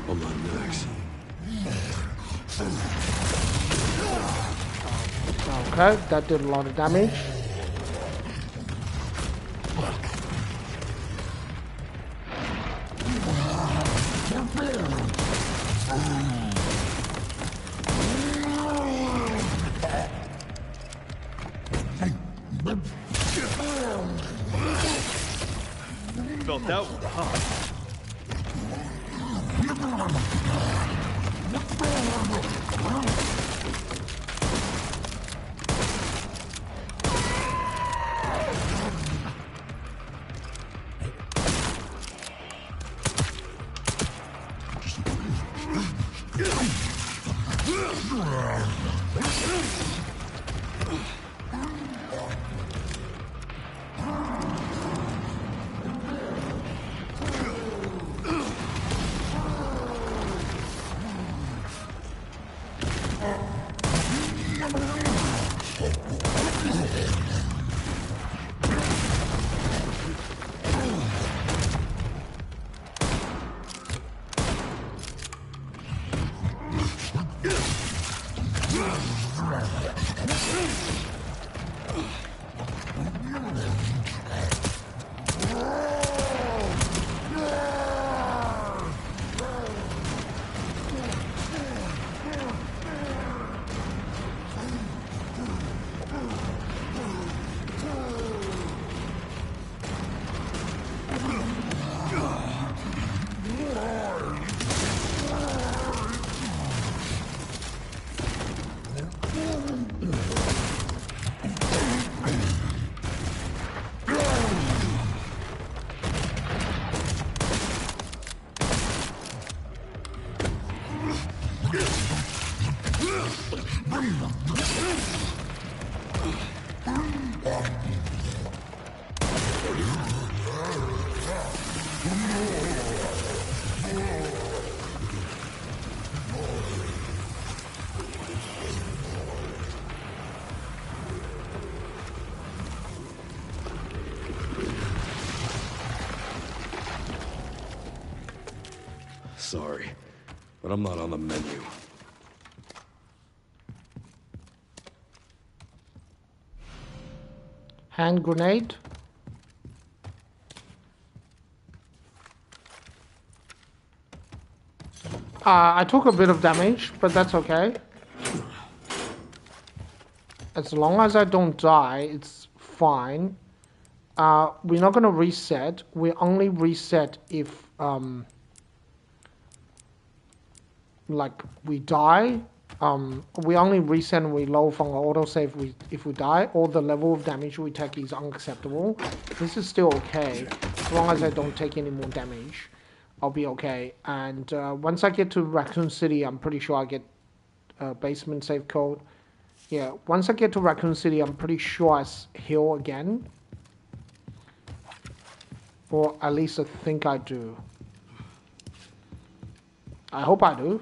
[SPEAKER 4] I'm not next.
[SPEAKER 1] Okay, that did a lot of damage.
[SPEAKER 5] Felt that one, huh?
[SPEAKER 4] sorry, but I'm not on the menu.
[SPEAKER 1] Hand grenade. I took a bit of damage, but that's okay. As long as I don't die, it's fine. We're not gonna reset. We only reset if like we die. We only reset and reload from our autosave if we die, or the level of damage we take is unacceptable. This is still okay. As long as I don't take any more damage, I'll be okay. And once I get to Raccoon City, I'm pretty sure I get basement save code. Yeah, once I get to Raccoon City, I'm pretty sure I heal again. Or at least I think I do. I hope I do.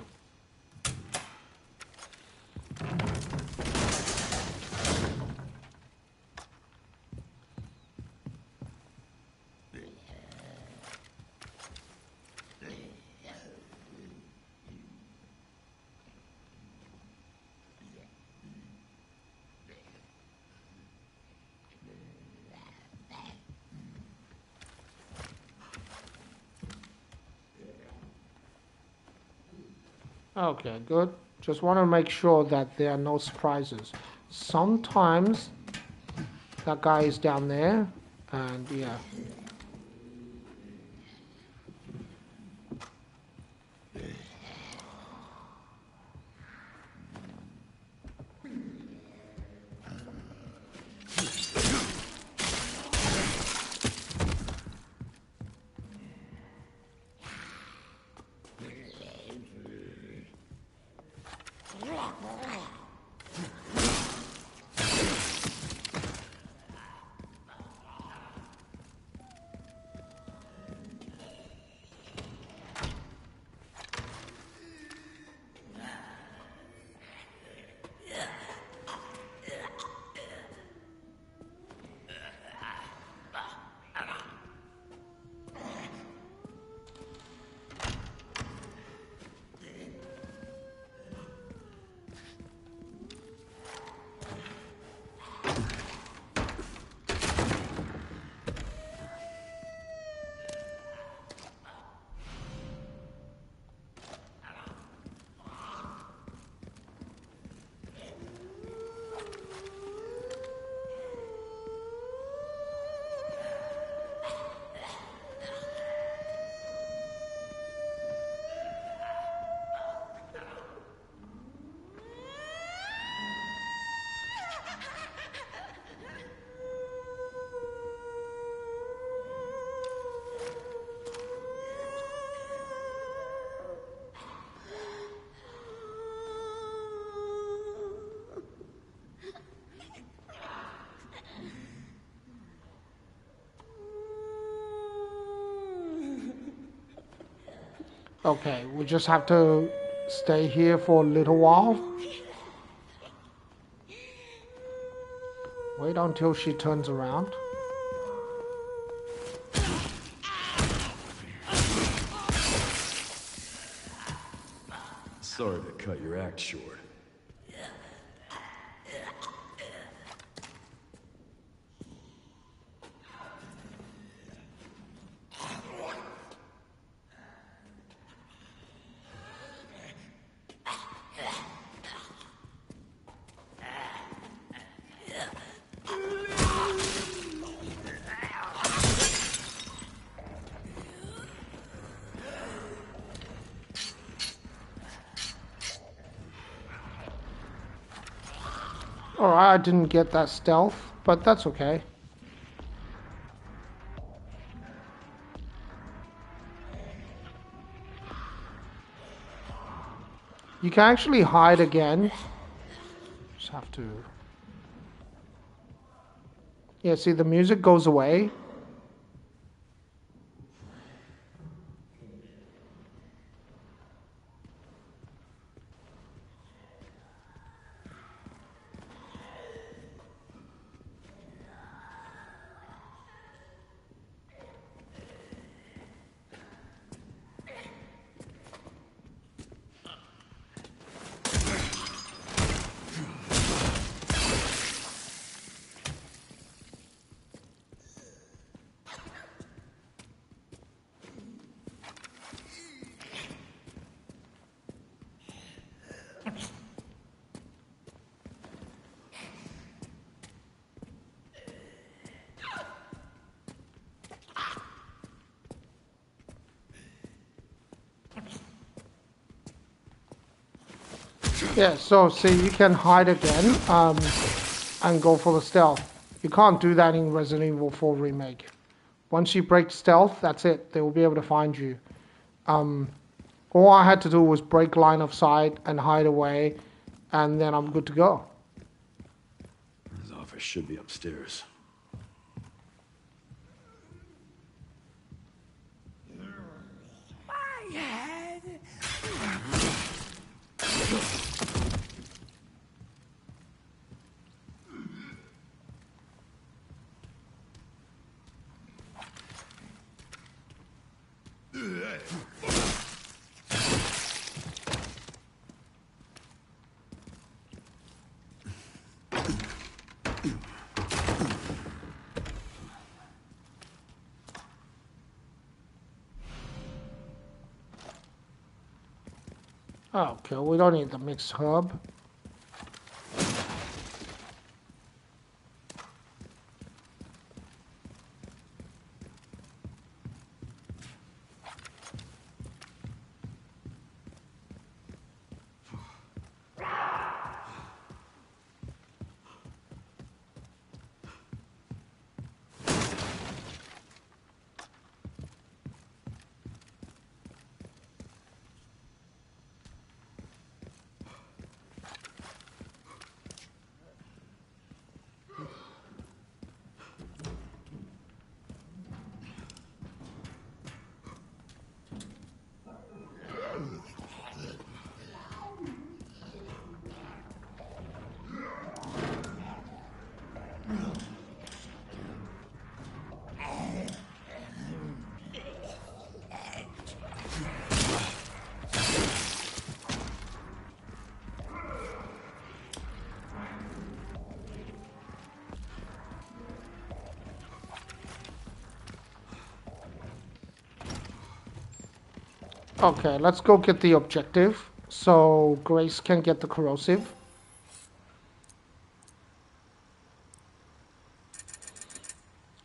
[SPEAKER 1] Okay, good. Just want to make sure that there are no surprises. Sometimes that guy is down there, and yeah. Okay, we just have to stay here for a little while. Wait until she turns around.
[SPEAKER 4] Sorry to cut your act short.
[SPEAKER 1] Alright, I didn't get that stealth, but that's okay. You can actually hide again. Just have to... Yeah, see, the music goes away. Yeah, so see, you can hide again and go for the stealth. You can't do that in Resident Evil 4 Remake. Once you break stealth, that's it. They will be able to find you. All I had to do was break line of sight and hide away, and then I'm good to go.
[SPEAKER 4] His office should be upstairs.
[SPEAKER 8] My head.
[SPEAKER 1] Okay, we don't need the mixed herb. Okay, let's go get the objective so Grace can get the corrosive.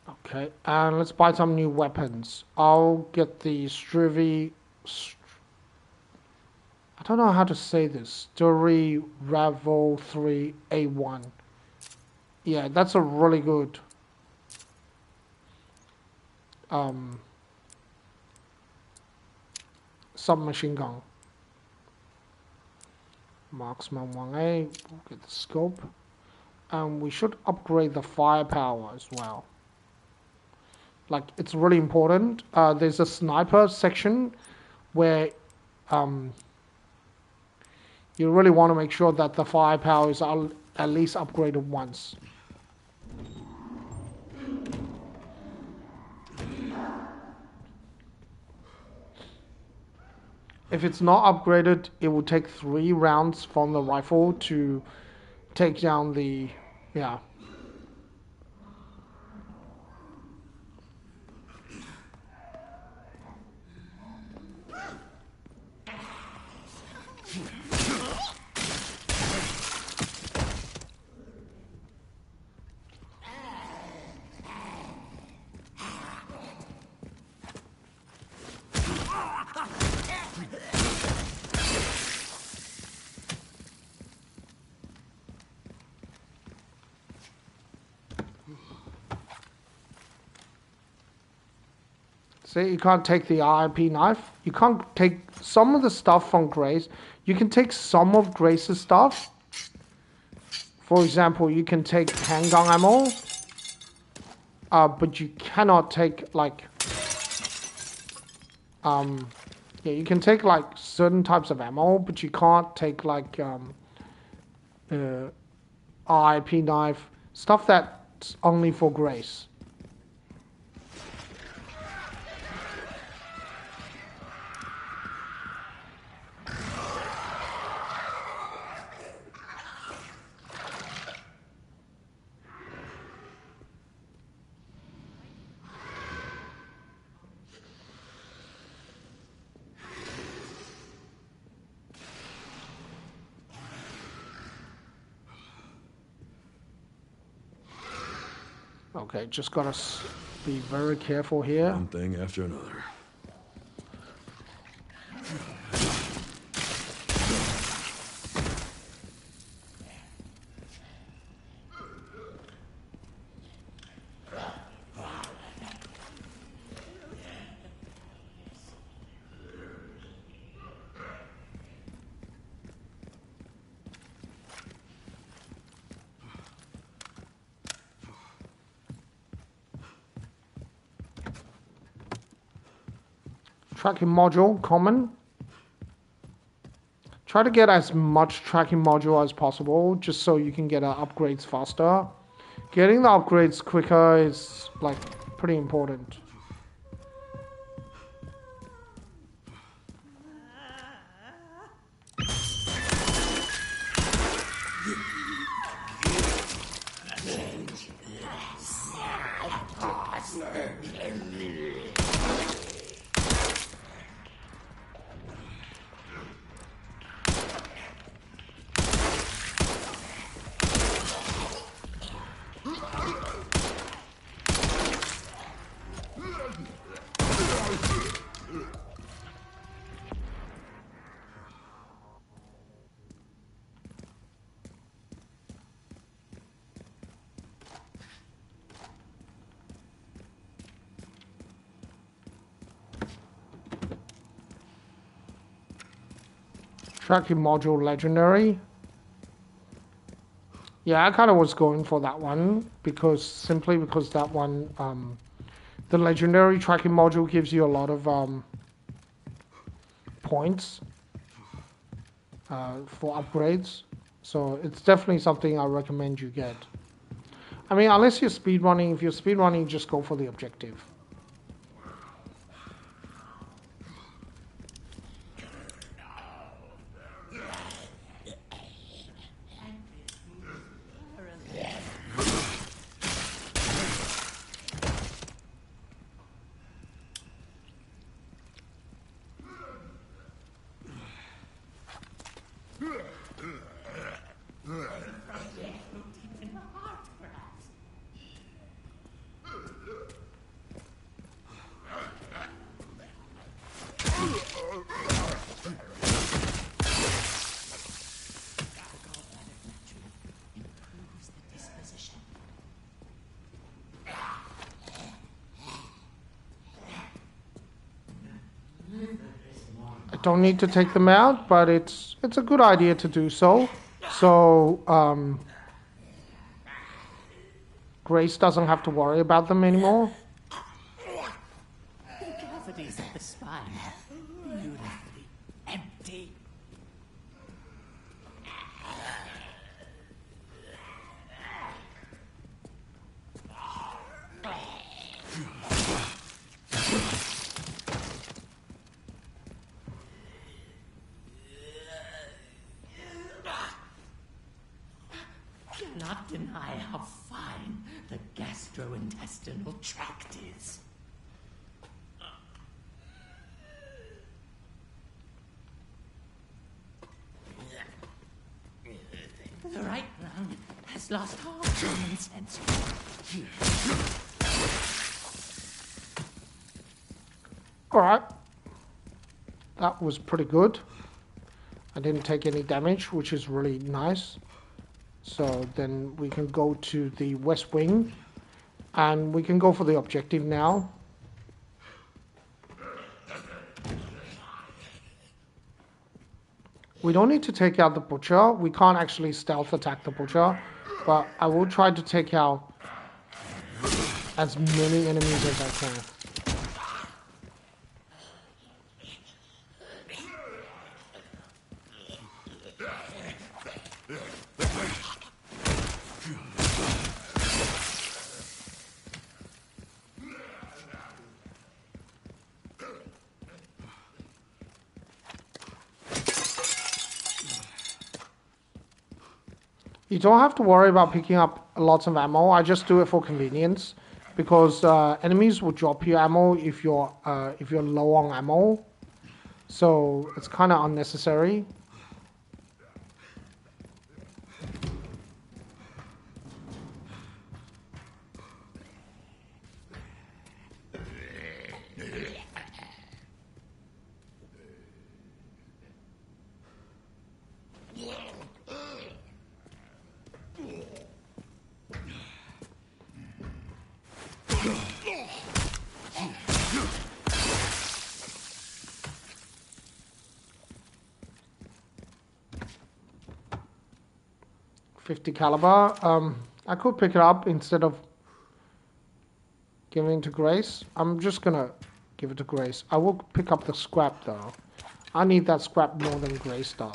[SPEAKER 1] Okay, and let's buy some new weapons. I'll get the I don't know how to say this. Sturi Ravel 3A1. Yeah, that's a really good submachine gun. Marksman 1A, we'll get the scope. And we should upgrade the firepower as well. Like, it's really important. There's a sniper section where you really want to make sure that the firepower is at least upgraded once. If it's not upgraded, it will take 3 rounds from the rifle to take down the... yeah. See, you can't take the RIP knife. You can't take some of the stuff from Grace. You can take some of Grace's stuff. For example, you can take handgun ammo. But you cannot take, like... yeah, you can take, like, certain types of ammo, but you can't take, like, RIP knife. Stuff that's only for Grace. Okay, just gotta be very careful here.
[SPEAKER 4] One thing after another.
[SPEAKER 1] Tracking module, common. Try to get as much tracking module as possible, just so you can get upgrades faster. Getting the upgrades quicker is like pretty important. Tracking module legendary. Yeah, I kind of was going for that one simply because that one, the legendary tracking module gives you a lot of points for upgrades. So it's definitely something I recommend you get. I mean, unless you're speedrunning, if you're speedrunning, just go for the objective. Don't need to take them out, but it's a good idea to do so. So Grace doesn't have to worry about them anymore.
[SPEAKER 8] The cavities of the spine, beautifully empty. Cannot deny how fine the gastrointestinal tract is. The right lung has lost all common sense.
[SPEAKER 1] Alright. That was pretty good. I didn't take any damage, which is really nice. So then we can go to the west wing, and we can go for the objective now. We don't need to take out the butcher. We can't actually stealth attack the butcher, but I will try to take out as many enemies as I can. You don't have to worry about picking up lots of ammo. I just do it for convenience, because enemies will drop you ammo if you're low on ammo. So it's kind of unnecessary. .50 caliber. I could pick it up instead of giving it to Grace. I'm just gonna Give it to Grace. I will pick up the scrap though. I need that scrap more than Grace does.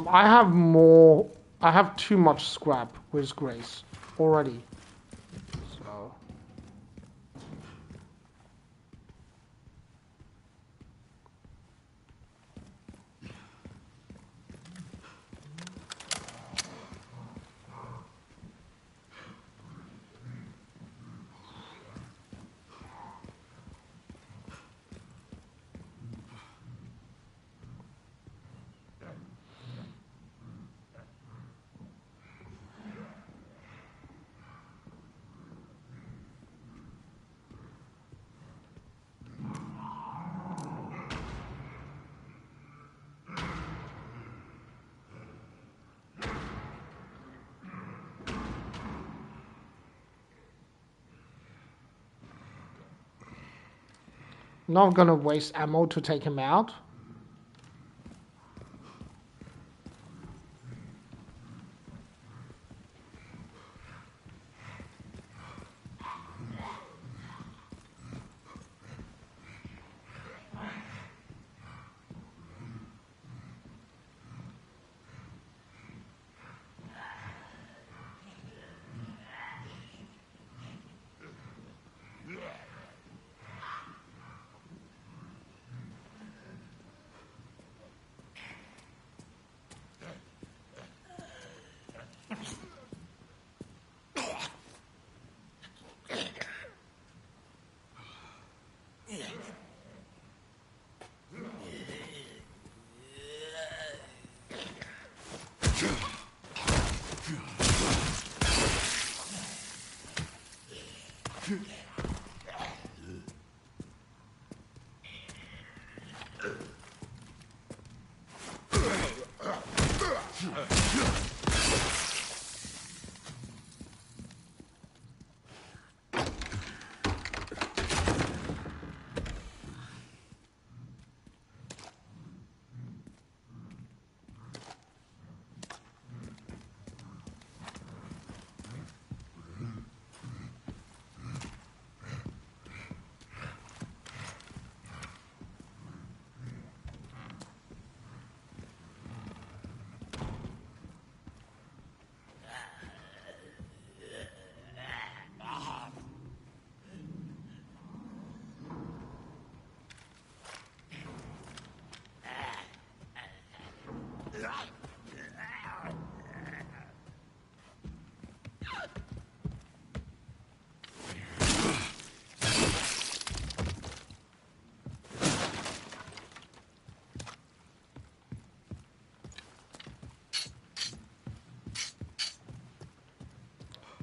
[SPEAKER 1] I have more. I have too much scrap with Grace already. So. Not gonna waste ammo to take him out.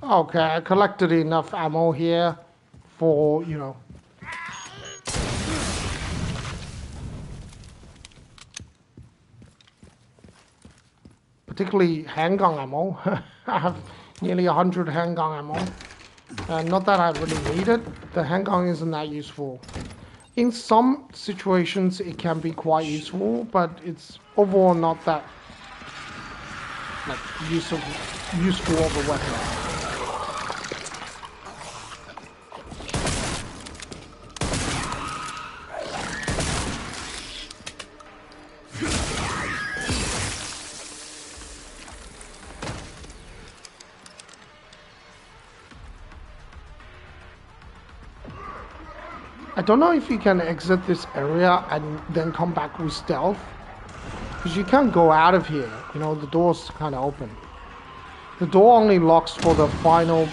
[SPEAKER 1] Okay, I collected enough ammo here for, you know. Particularly handgun ammo. I have nearly 100 handgun ammo. Not that I really need it. The handgun isn't that useful. In some situations it can be quite useful, but it's overall not that like useful of a weapon. I don't know if you can exit this area and then come back with stealth. Because you can't go out of here. You know, the door's kind of open. The door only locks for the final...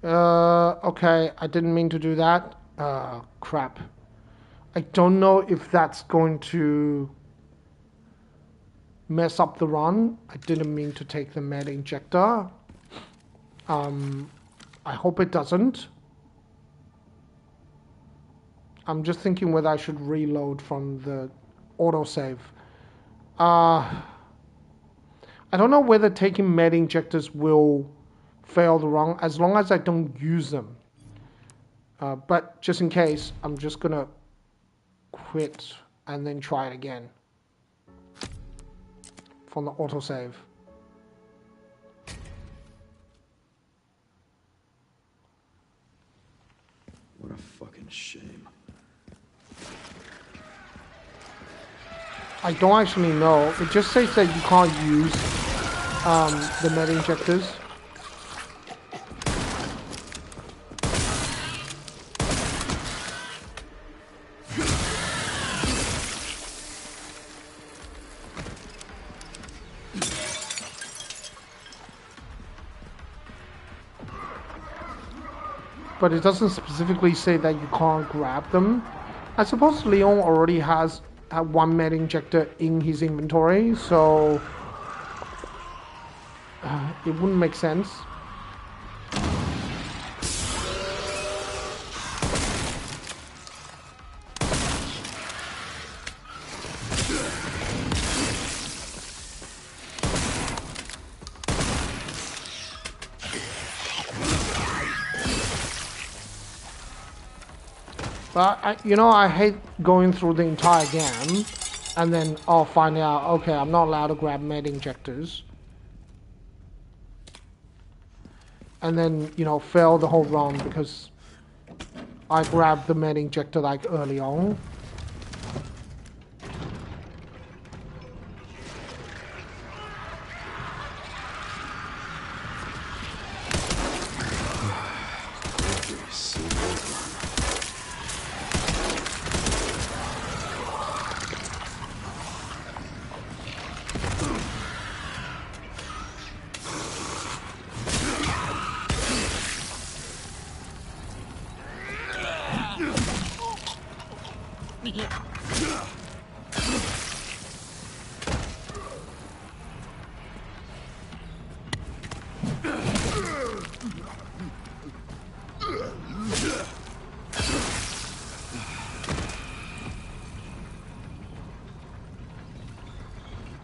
[SPEAKER 1] Okay, I didn't mean to do that. Crap. I don't know if that's going to mess up the run. I didn't mean to take the med injector. I hope it doesn't. I'm just thinking whether I should reload from the autosave. I don't know whether taking med injectors will fail the run as long as I don't use them. But just in case, I'm just gonna quit and then try it again from the autosave.
[SPEAKER 4] What a fucking shame.
[SPEAKER 1] I don't actually know. It just says that you can't use the med injectors. But it doesn't specifically say that you can't grab them. I suppose Leon already has one med injector in his inventory, so it wouldn't make sense. But I hate going through the entire game and then I'll find out, okay, I'm not allowed to grab med injectors. And then, fail the whole run because I grabbed the med injector like early on.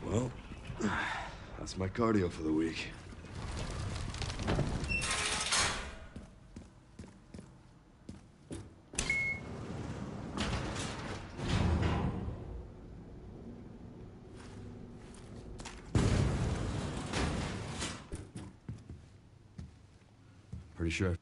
[SPEAKER 4] Well, that's my cardio for the week. Pretty sure.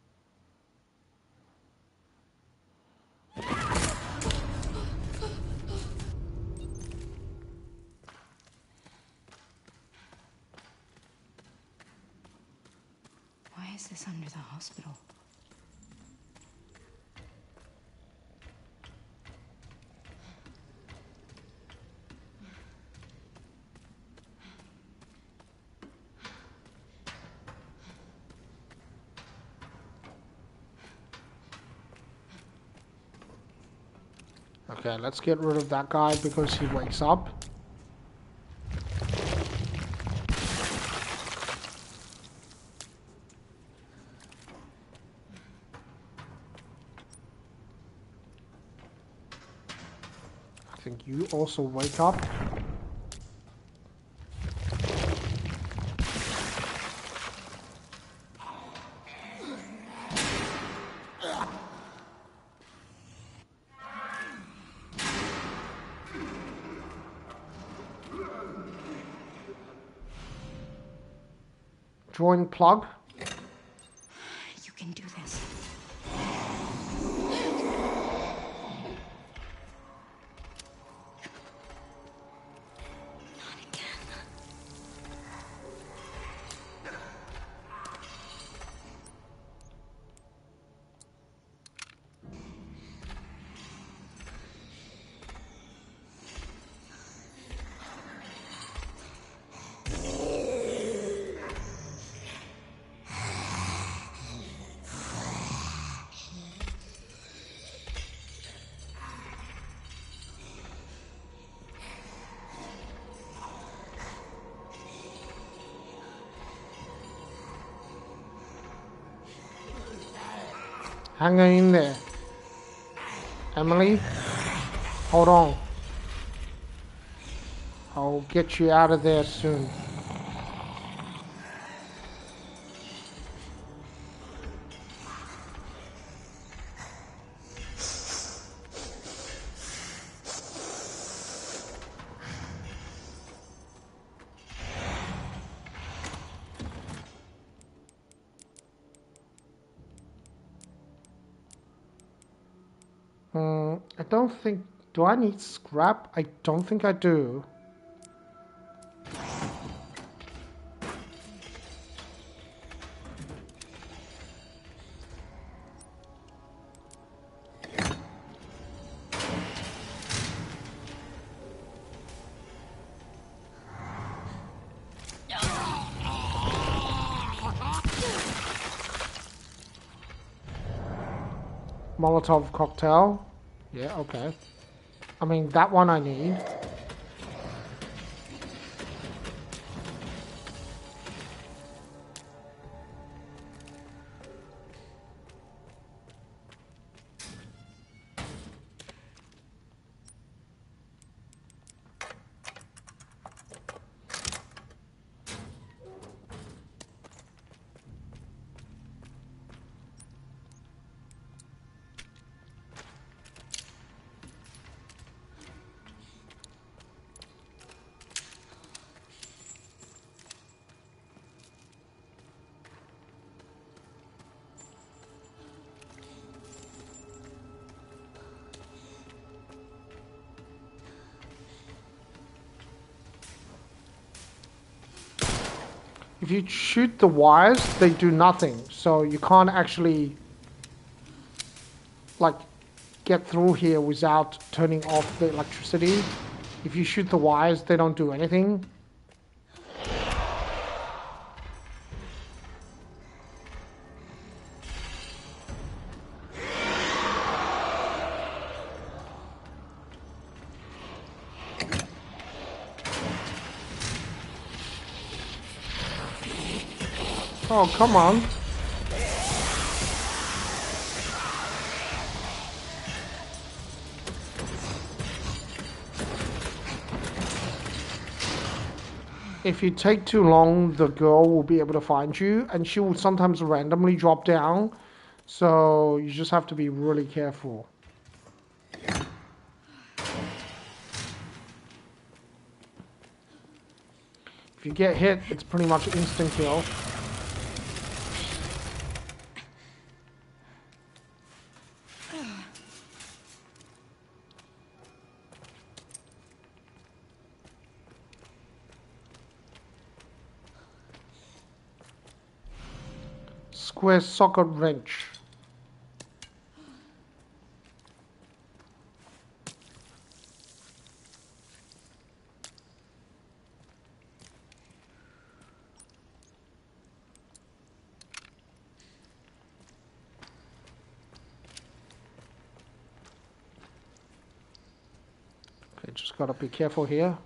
[SPEAKER 2] Why is this under the hospital?
[SPEAKER 1] Okay, let's get rid of that guy because he wakes up. I think you also wake up. Join plug.
[SPEAKER 2] You can do this.
[SPEAKER 1] Hang in there. Emily, hold on. I'll get you out of there soon. I don't think... Do I need scrap? I don't think I do. Molotov cocktail. Yeah, okay. I mean, that one I need. If you shoot the wires, they do nothing. So you can't actually, like, get through here without turning off the electricity. If you shoot the wires, they don't do anything. Oh, come on. If you take too long, the girl will be able to find you, and she will sometimes randomly drop down. So you just have to be really careful. If you get hit, it's pretty much instant kill. Square socket wrench. Okay, just gotta be careful here.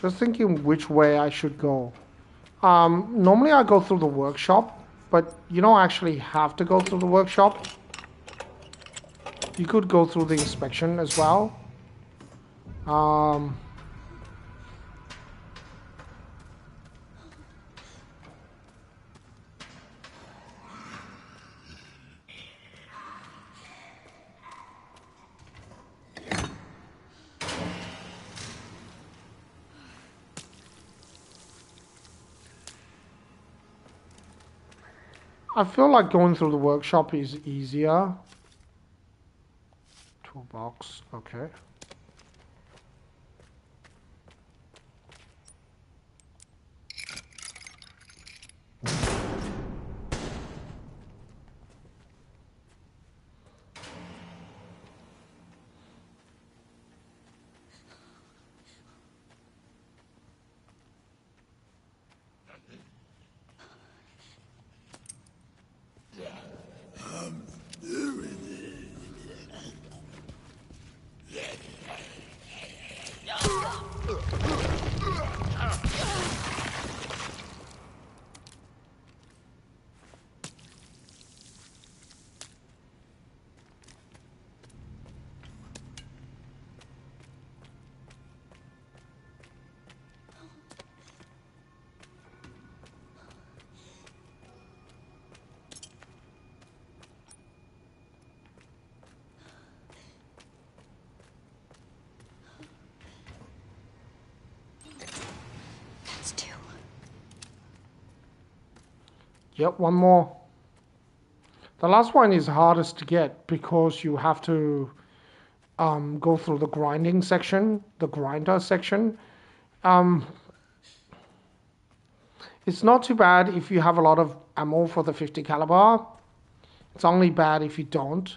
[SPEAKER 1] Just thinking which way I should go. Normally I go through the workshop, but you don't actually have to go through the workshop. You could go through the inspection as well. I feel like going through the workshop is easier. Toolbox, okay.
[SPEAKER 2] That's two.
[SPEAKER 1] Yep, one more. The last one is hardest to get because you have to go through the grinding section, the grinder section. It's not too bad if you have a lot of ammo for the 50 caliber. It's only bad if you don't.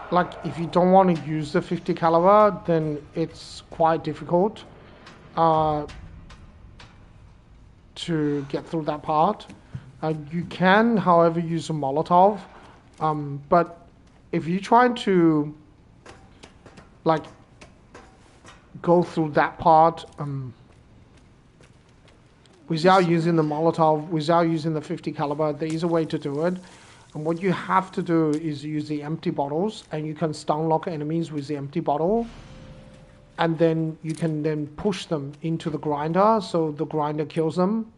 [SPEAKER 1] Like, if you don't want to use the 50 caliber, then it's quite difficult to get through that part. You can, however, use a Molotov, but if you're trying to, like, go through that part without using the Molotov, without using the 50 caliber, there is a way to do it. And what you have to do is use the empty bottles, and you can stun lock enemies with the empty bottle. And then you can then push them into the grinder, so the grinder kills them.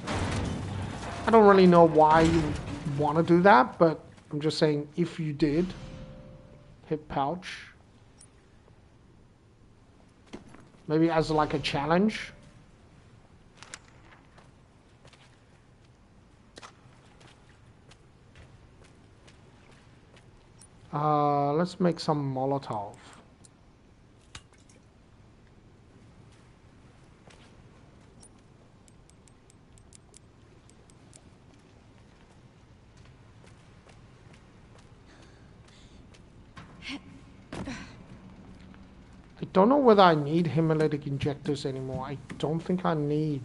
[SPEAKER 1] I don't really know why you want to do that, but I'm just saying if you did. Hip pouch. Maybe as like a challenge. Let's make some Molotov. I don't know whether I need hemolytic injectors anymore. I don't think I need.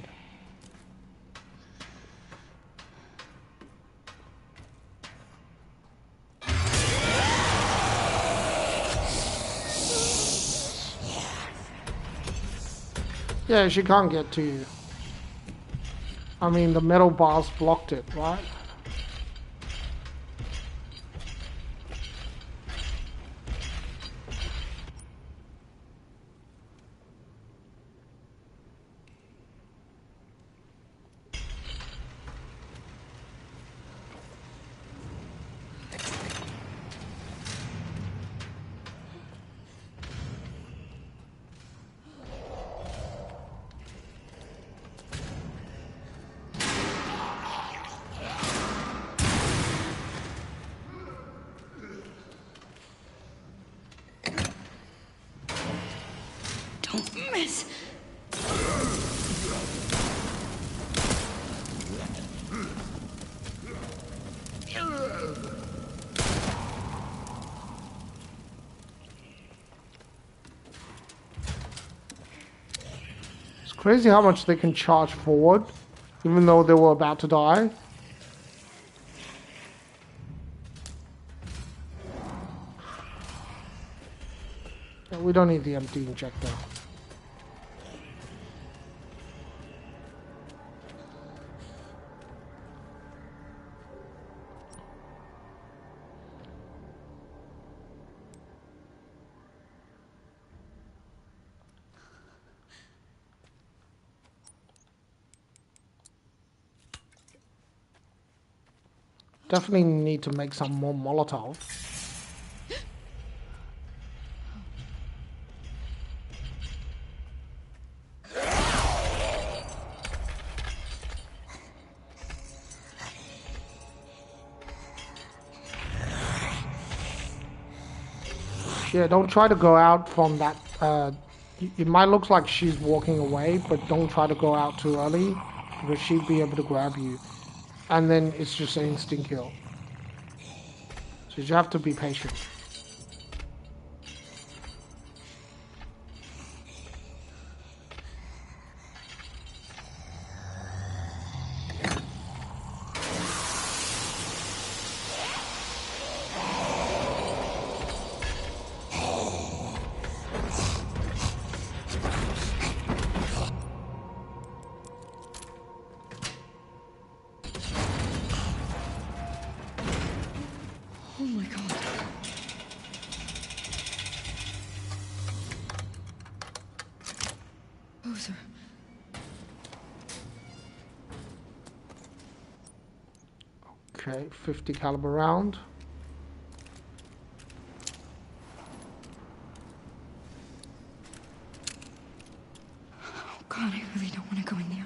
[SPEAKER 1] Yeah, she can't get to you. I mean, the metal bars blocked it, right? Crazy how much they can charge forward, even though they were about to die. Yeah, we don't need the empty injector. Definitely need to make some more Molotov. Yeah, don't try to go out from that. It might look like she's walking away, but don't try to go out too early because she'd be able to grab you. And then it's just an instant kill. So you have to be patient.
[SPEAKER 2] Oh my god. Bowser.
[SPEAKER 1] Okay, 50 caliber round.
[SPEAKER 2] Oh god, I really don't want to go in there.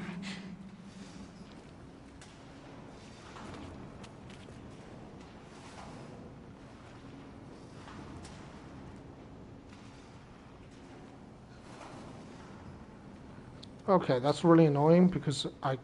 [SPEAKER 1] Okay, that's really annoying because I...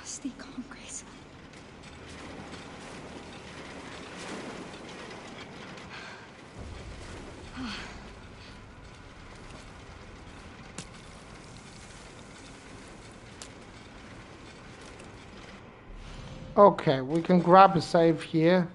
[SPEAKER 2] Stay calm, Grace.
[SPEAKER 1] Okay, we can grab a save here.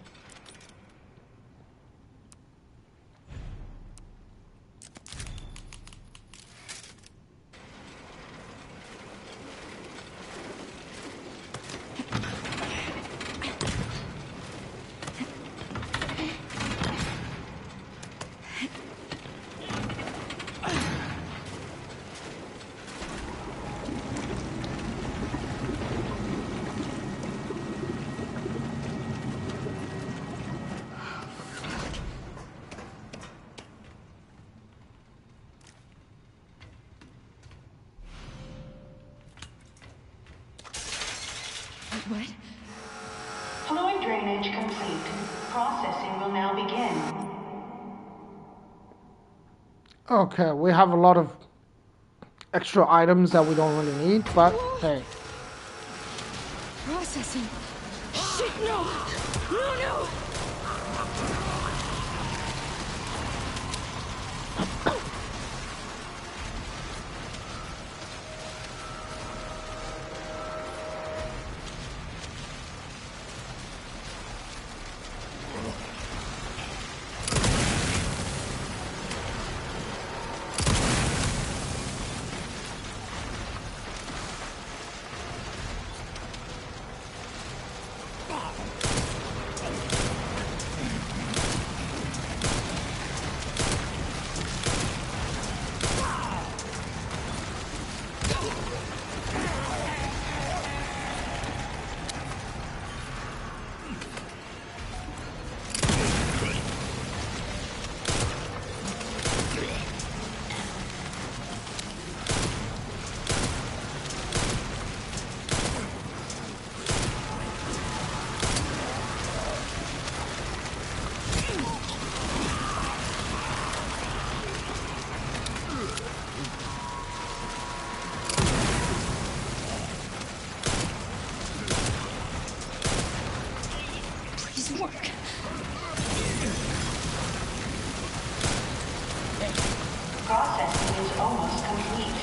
[SPEAKER 2] What?
[SPEAKER 10] Fluid drainage complete. Processing will now begin.
[SPEAKER 1] Okay, we have a lot of extra items that we don't really need, but hey.
[SPEAKER 3] Processing. Shit, no! No, no!
[SPEAKER 2] Please work.
[SPEAKER 10] Processing is almost complete.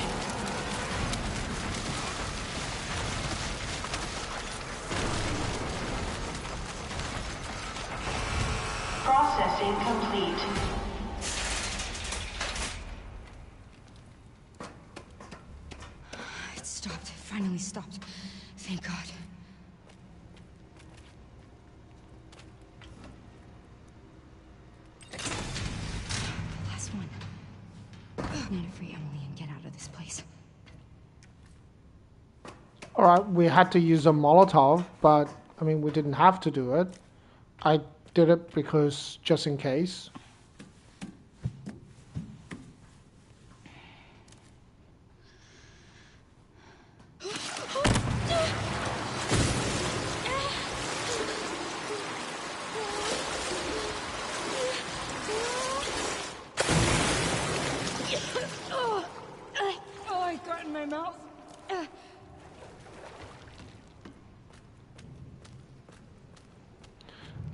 [SPEAKER 10] Processing complete.
[SPEAKER 2] It stopped. It finally stopped. Thank God. Last one. Need to free Emily and get out of this place.
[SPEAKER 1] Alright, we had to use a Molotov, but I mean, we didn't have to do it. I did it because, just in case.
[SPEAKER 3] Oh, I got in my mouth.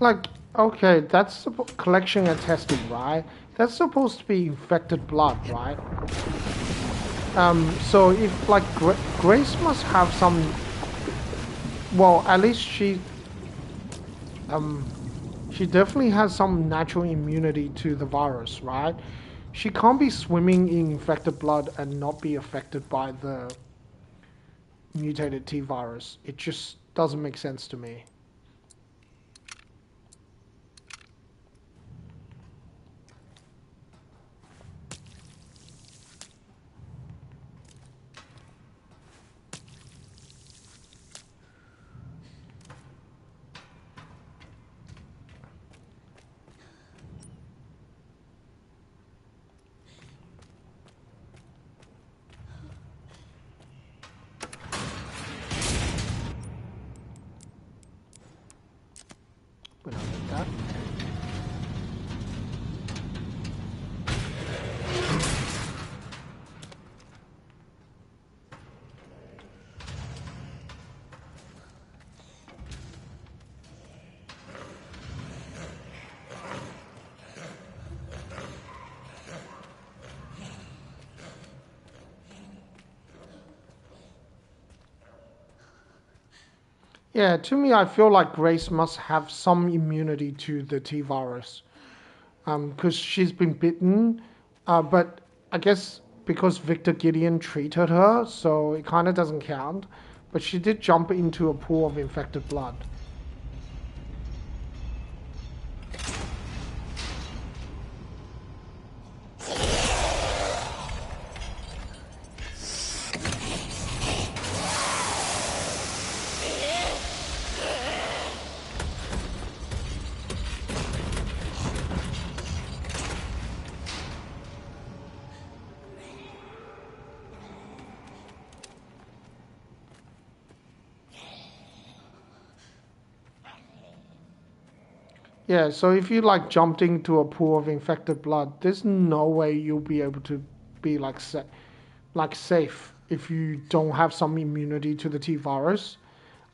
[SPEAKER 1] Like, okay, that's collection and testing, right? That's supposed to be infected blood, right? So if, like, Grace must have some... Well, at least she definitely has some natural immunity to the virus, right? She can't be swimming in infected blood and not be affected by the mutated T virus. It just doesn't make sense to me. We don't need that. Yeah, to me, I feel like Grace must have some immunity to the T virus, because she's been bitten, but I guess because Victor Gideon treated her, so it kind of doesn't count. But she did jump into a pool of infected blood. Yeah, so if you like jumped into a pool of infected blood, there's no way you'll be able to be like safe if you don't have some immunity to the T virus.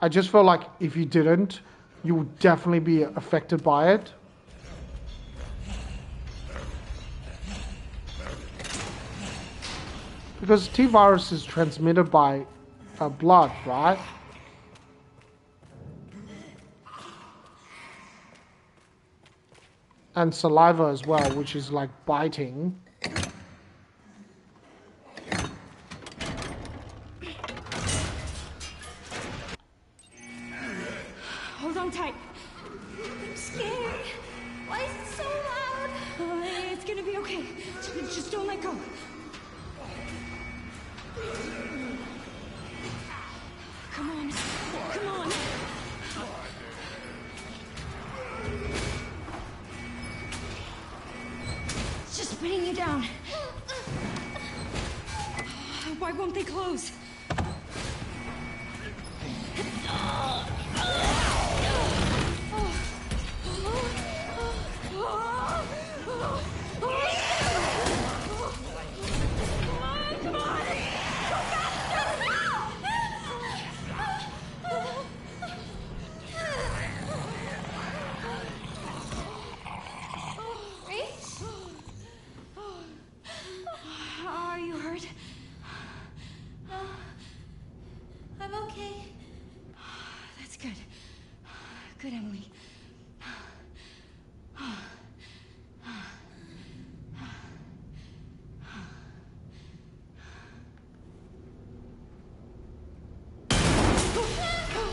[SPEAKER 1] I just feel like if you didn't, you would definitely be affected by it. Because T virus is transmitted by blood, right? And saliva as well, which is like biting.
[SPEAKER 2] Hold on tight. I'm scared. Why is it so loud? It's gonna be okay. Just don't let go. Come on. Come on. It's just putting you down. Why won't they close? Are you hurt?
[SPEAKER 3] No. I'm okay.
[SPEAKER 2] That's good. Good, Emily.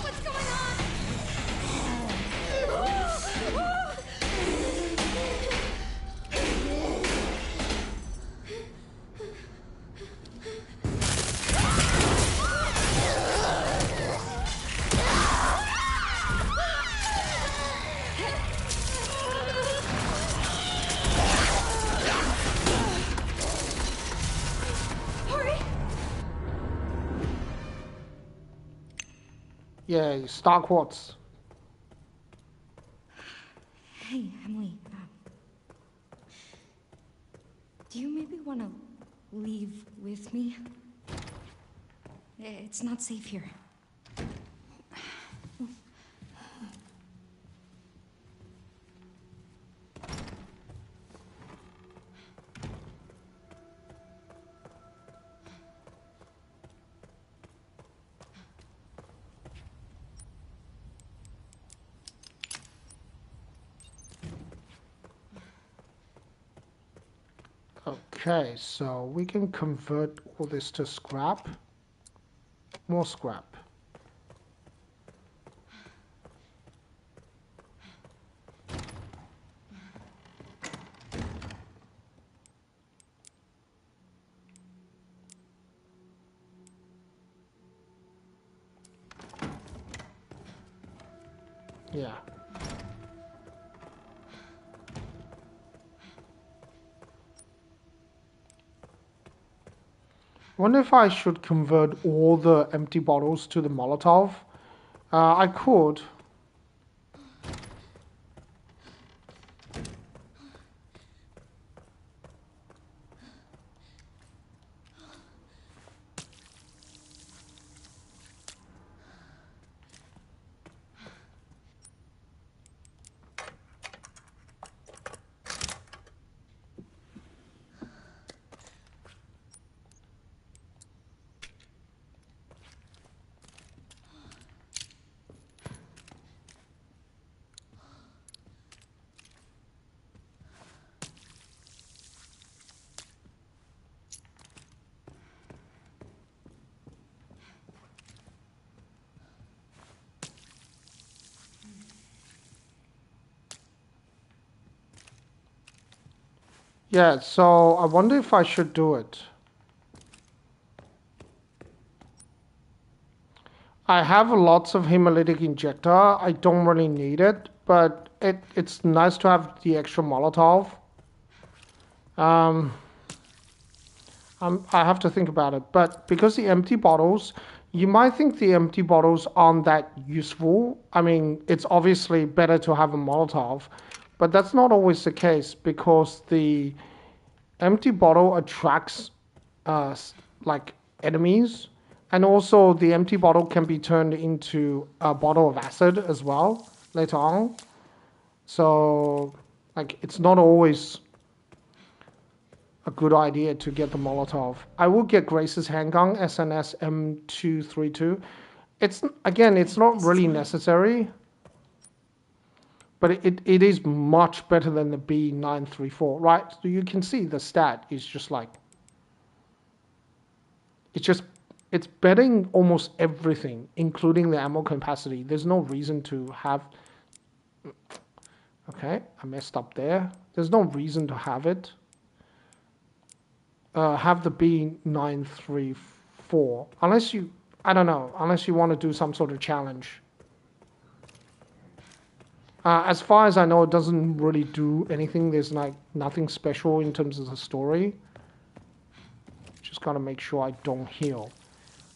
[SPEAKER 3] What's going on?
[SPEAKER 1] Yeah, star quartz.
[SPEAKER 2] Hey, Emily. Do you maybe want to leave with me? It's not safe here.
[SPEAKER 1] Okay, so we can convert all this to scrap. More scrap. Yeah. Wonder if I should convert all the empty bottles to the Molotov. I could. Yeah, so I wonder if I should do it. I have lots of hemolytic injector. I don't really need it, but it's nice to have the extra Molotov. I have to think about it, but because the empty bottles, you might think the empty bottles aren't that useful. I mean, it's obviously better to have a Molotov, But that's not always the case because the empty bottle attracts like enemies, and also the empty bottle can be turned into a bottle of acid as well later on. So like it's not always a good idea to get the Molotov. I will get Grace's handgun, SNS M232. It's again, it's not really necessary, but it is much better than the B934, right? So you can see the stat is just like, it's betting almost everything, including the ammo capacity. There's no reason to have, okay, I messed up there. There's no reason to have it. Have the B934, unless you, I don't know, unless you want to do some sort of challenge. As far as I know, it doesn't really do anything. There's like nothing special in terms of the story. Just gotta make sure I don't heal.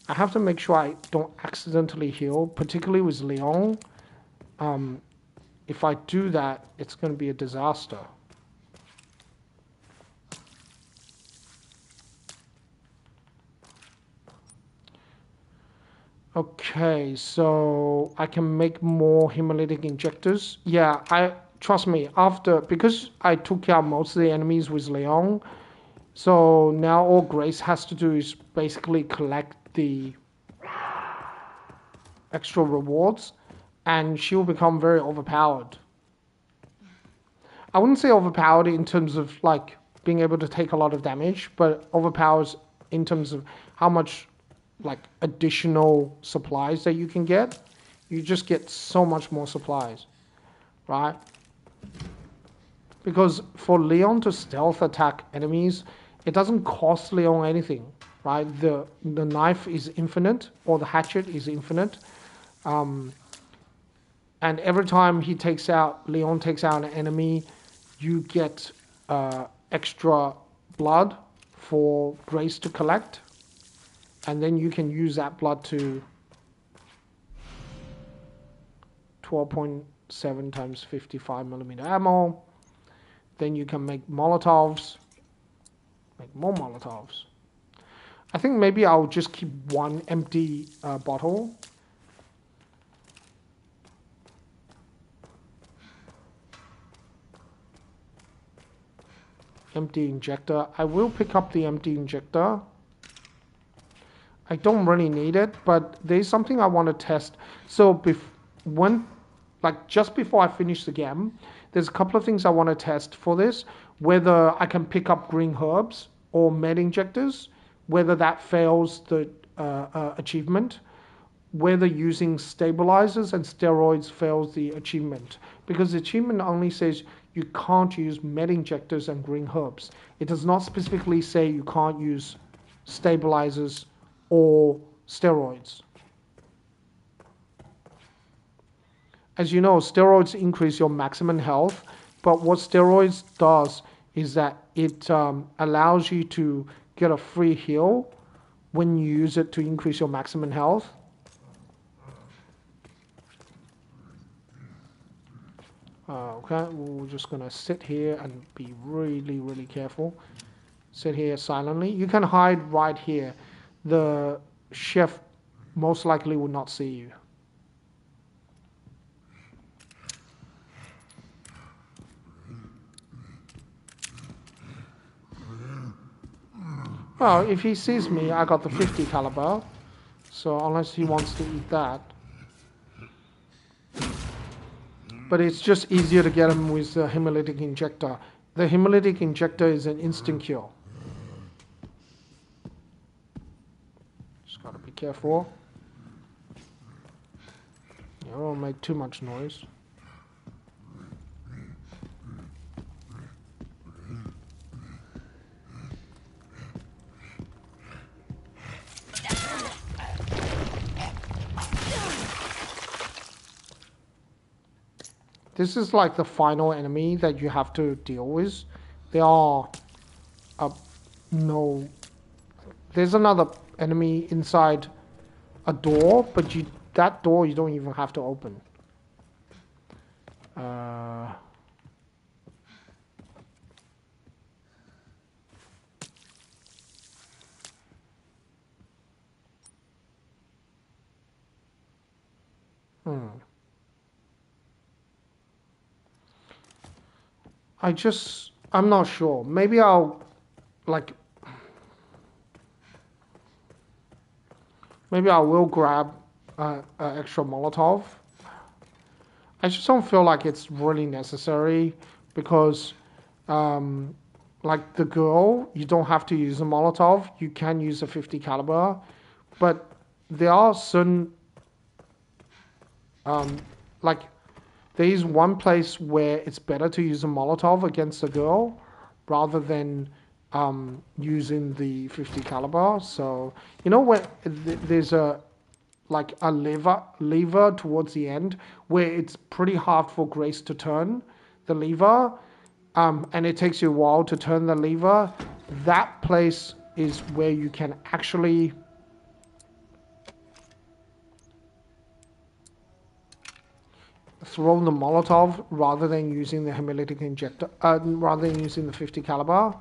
[SPEAKER 1] I have to make sure I don't accidentally heal, particularly with Leon. If I do that, it's gonna be a disaster. Okay, so I can make more hemolytic injectors. Yeah, trust me, because I took out most of the enemies with Leon, so now all Grace has to do is basically collect the extra rewards, and she'll become very overpowered. I wouldn't say overpowered in terms of like being able to take a lot of damage, but overpowered in terms of how much like additional supplies that you can get. You just get so much more supplies, right? Because for Leon to stealth attack enemies, it doesn't cost Leon anything, right? The knife is infinite, or the hatchet is infinite, and every time Leon takes out an enemy, you get extra blood for Grace to collect. And then you can use that blood to 12.7 times 55mm ammo. Then you can make Molotovs. Make more Molotovs. I think maybe I'll just keep one empty bottle. Empty injector. I will pick up the empty injector. I don't really need it, but there's something I want to test. So just before I finish the game, there's a couple of things I want to test for this. Whether I can pick up green herbs or med injectors, whether that fails the achievement, whether using stabilizers and steroids fails the achievement. Because the achievement only says you can't use med injectors and green herbs. It does not specifically say you can't use stabilizers or steroids. As you know, steroids increase your maximum health, but what steroids does is that it allows you to get a free heal when you use it to increase your maximum health. Okay, we're just gonna sit here and be really, really careful. Sit here silently. You can hide right here. The chef most likely will not see you. Well, if he sees me, I got the 50 caliber. So unless he wants to eat that. But it's just easier to get him with the hemolytic injector. The hemolytic injector is an instant kill. Gotta be careful. You don't make too much noise. This is like the final enemy that you have to deal with. There are there's another enemy inside a door, but that door you don't even have to open. Hmm. I'm not sure. Maybe I'll, like, maybe I will grab an extra Molotov. I just don't feel like it's really necessary because, um, like the girl, you don't have to use a Molotov. You can use a 50 caliber, but there are certain, like, there is one place where it's better to use a Molotov against a girl rather than using the 50 caliber. So you know when there's a like a lever towards the end where it's pretty hard for Grace to turn the lever, and it takes you a while to turn the lever. That place is where you can actually throw the Molotov rather than using the hemolytic injector, rather than using the 50 caliber.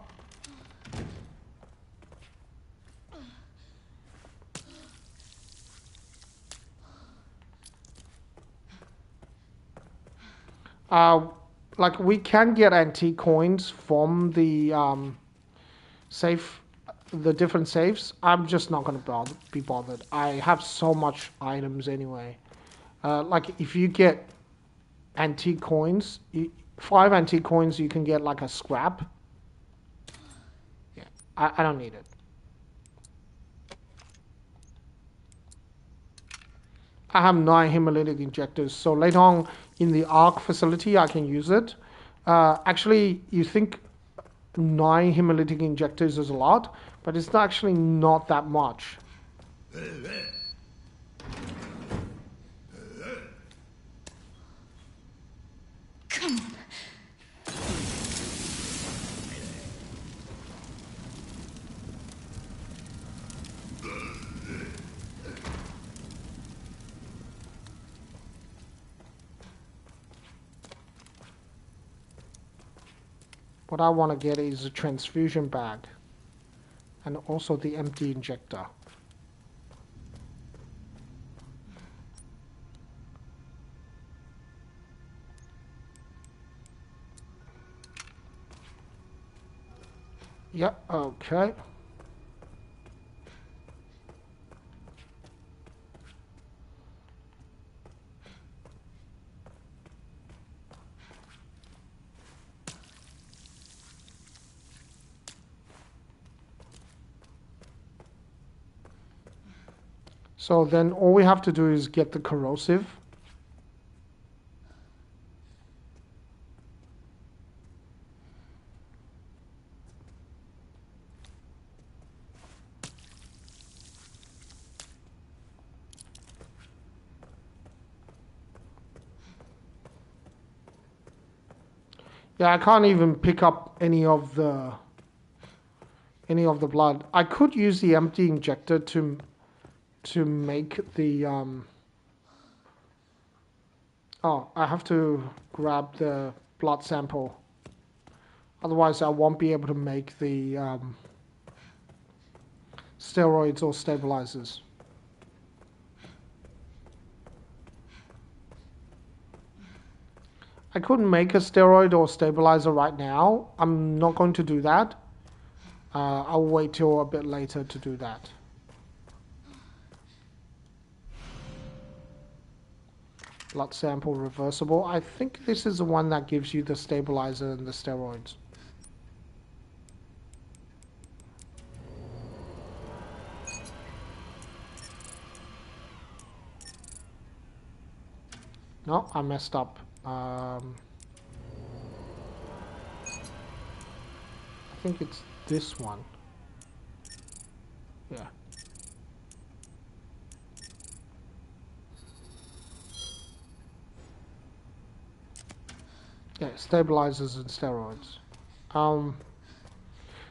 [SPEAKER 1] Uh, like we can get antique coins from the safe, the different safes. I'm just not going to be bothered. I have so much items anyway. Like if you get antique coins, 5 antique coins, you can get like a scrap. Yeah, I don't need it. I have 9 hemolytic injectors, so later on in the ARC facility, I can use it. Actually, you think 9 hemolytic injectors is a lot, but it's actually not that much.
[SPEAKER 2] Come on.
[SPEAKER 1] What I want to get is a transfusion bag and also the empty injector. Yeah, okay. So then all we have to do is get the corrosive. Yeah, I can't even pick up any of the blood. I could use the empty injector to make the oh, I have to grab the blood sample. Otherwise, I won't be able to make the steroids or stabilizers. I couldn't make a steroid or stabilizer right now. I'm not going to do that. I'll wait till a bit later to do that. Blood sample reversible. I think this is the one that gives you the stabilizer and the steroids. No, I messed up. I think it's this one. Yeah. Yeah, stabilizers and steroids.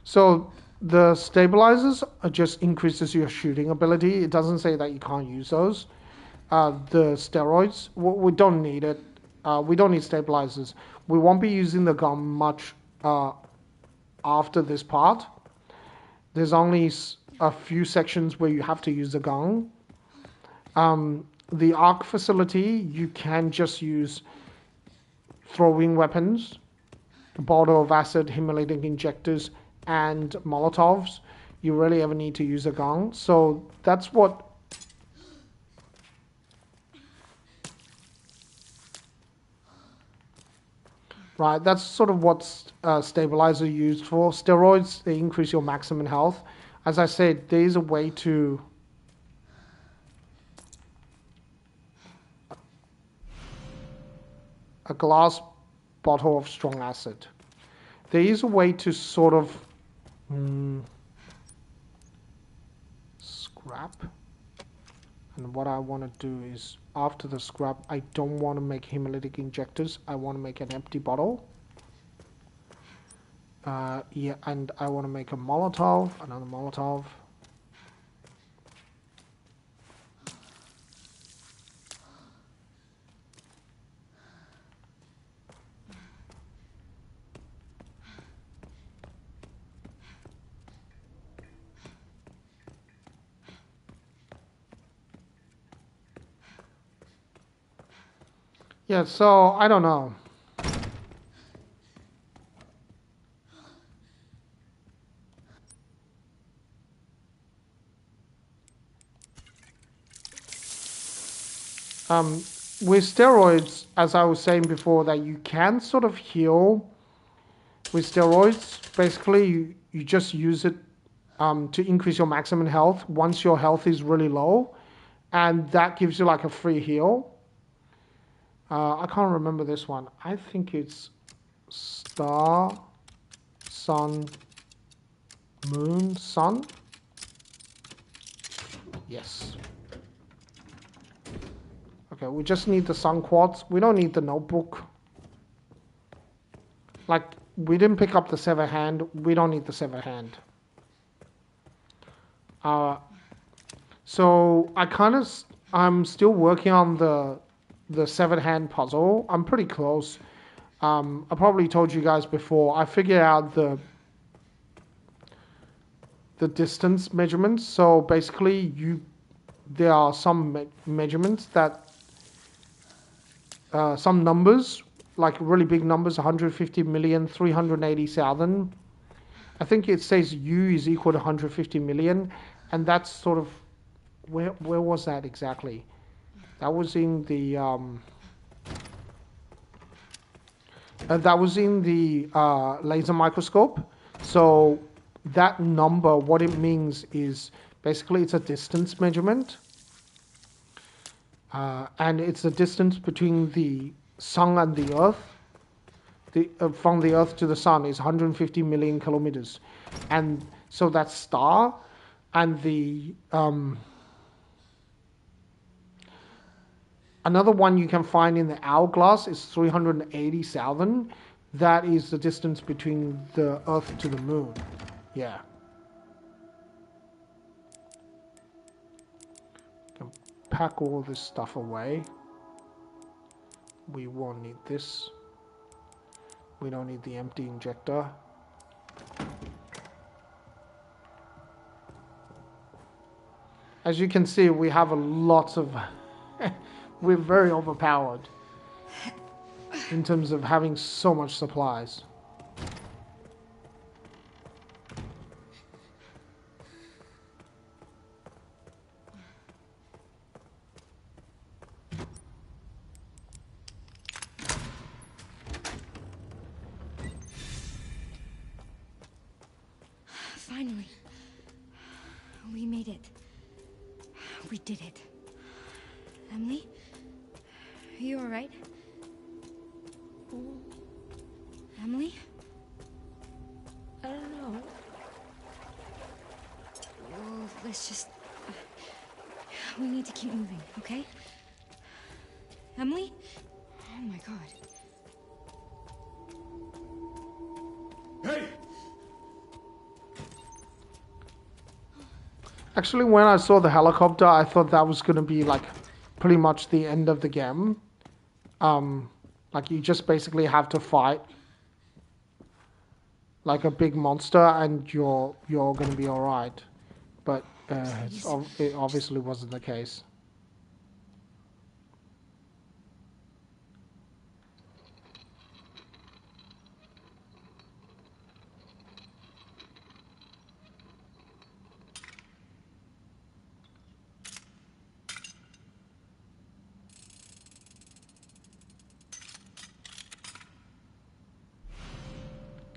[SPEAKER 1] So the stabilizers are just increases your shooting ability. It doesn't say that you can't use those. The steroids, we don't need it. We don't need stabilizers. We won't be using the gun much after this part. There's only a few sections where you have to use the gun. the arc facility, you can just use throwing weapons, a bottle of acid, hemolytic injectors, and Molotovs. You really ever need to use a gun. So that's what. Right, that's sort of what stabilizer used for. Steroids, they increase your maximum health. As I said, there is a way to a glass bottle of strong acid. There is a way to sort of scrap. And what I want to do is, after the scrap, I don't want to make hemolytic injectors. I want to make an empty bottle. Yeah, and I want to make a Molotov, another Molotov. Yeah, so I don't know. With steroids, as I was saying before, that you can sort of heal with steroids. Basically, you just use it to increase your maximum health once your health is really low, and that gives you like a free heal. I can't remember this one. I think it's Star, Sun, Moon, Sun. Yes. Okay, we just need the sun quartz. We don't need the notebook. Like, we didn't pick up the sever hand. We don't need the sever hand. So I'm still working on the severed hand puzzle. I'm pretty close. I probably told you guys before. I figured out the distance measurements. So basically, there are some measurements that some numbers, like really big numbers, 150 million, 380,000. I think it says U is equal to 150 million, and that's sort of where was that exactly? That was in the laser microscope. So that number, what it means is basically it's a distance measurement. And it's the distance between the sun and the earth. From the earth to the sun is 150 million kilometers. And so that star and the another one you can find in the hourglass is 380,000. That is the distance between the earth to the moon. Yeah. Pack all this stuff away. We won't need this. We don't need the empty injector. As you can see, we have a lot of... we're very overpowered in terms of having so much supplies.
[SPEAKER 2] Finally. We made it. We did it. Emily? Are you alright? Emily?
[SPEAKER 3] I don't know.
[SPEAKER 2] Well, let's just... we need to keep moving, okay? Emily? Oh my god.
[SPEAKER 4] Hey!
[SPEAKER 1] Actually, when I saw the helicopter, I thought that was going to be like pretty much the end of the game. Like you just basically have to fight like a big monster and you're going to be alright. But it obviously wasn't the case.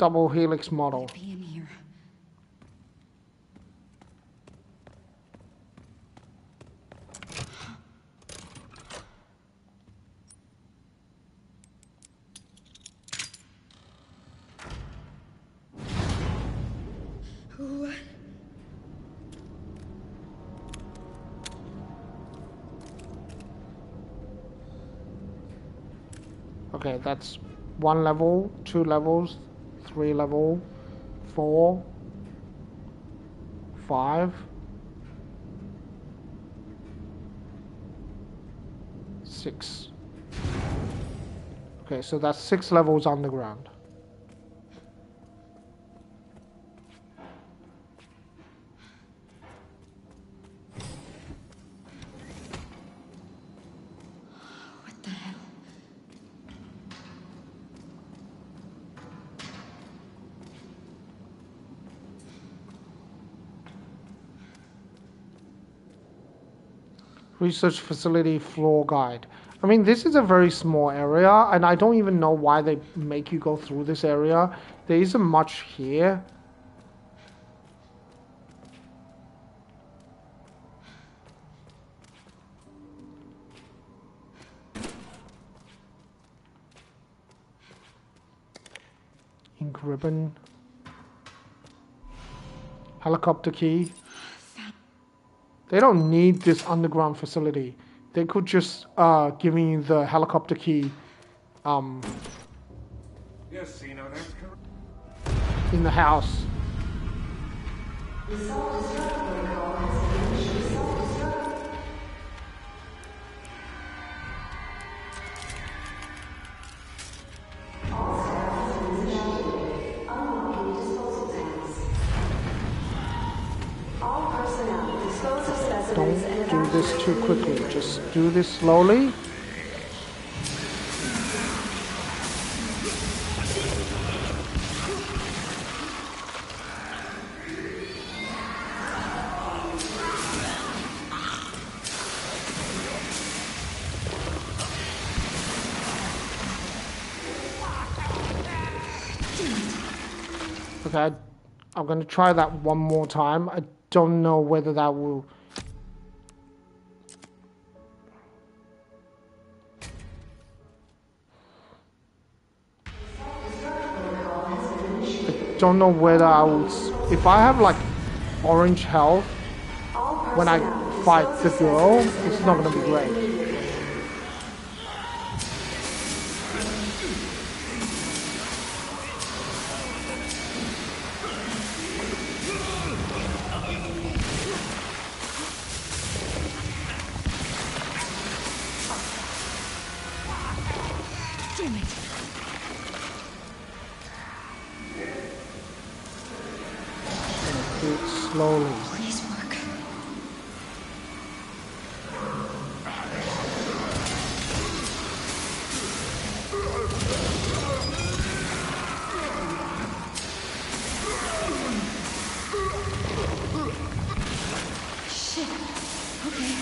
[SPEAKER 1] double helix model.
[SPEAKER 2] Be in here.
[SPEAKER 3] What?
[SPEAKER 1] Okay, that's 1 level, 2 levels, 3 level, 4, 5, 6. Okay, so that's 6 levels underground.
[SPEAKER 2] What the hell?
[SPEAKER 1] Research facility floor guide. I mean, this is a very small area, and I don't even know why they make you go through this area. There isn't much here. Ink ribbon. Helicopter key. They don't need this underground facility. They could just give me the helicopter key
[SPEAKER 11] Yes, Sino, that's correct.
[SPEAKER 1] in the house. Don't do this too quickly. Just do this slowly. Okay, I'm going to try that one more time. I don't know whether that will... I don't know whether I will... If I have like orange health when I fight the girl, it's not going to be great. Do it slowly.
[SPEAKER 2] Please work. Shit. Okay.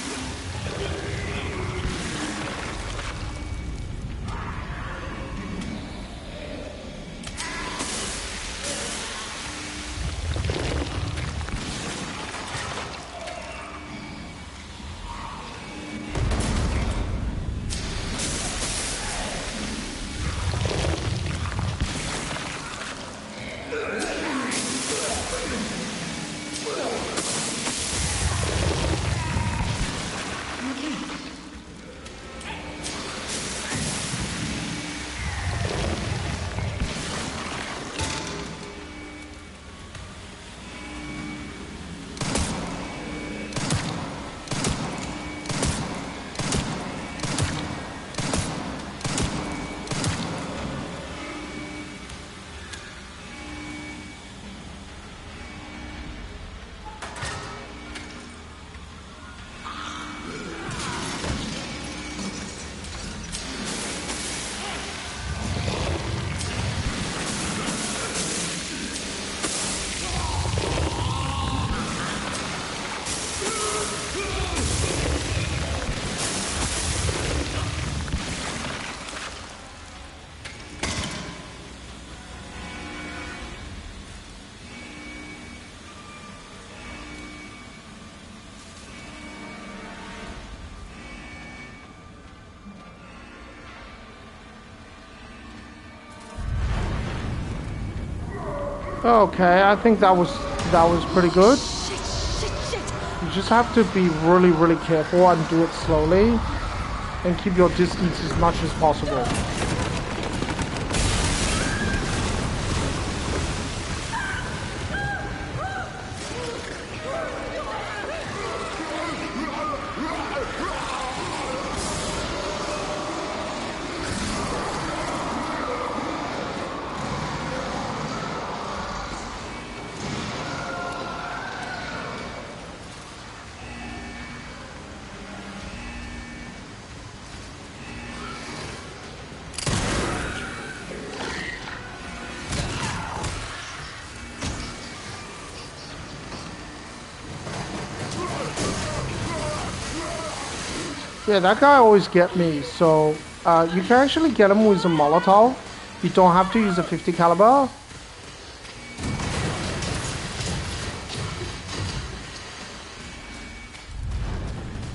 [SPEAKER 1] Okay, I think that was pretty good. You just have to be really, really careful and do it slowly, and keep your distance as much as possible. Yeah, that guy always get me. So you can actually get him with a Molotov. You don't have to use a 50 caliber.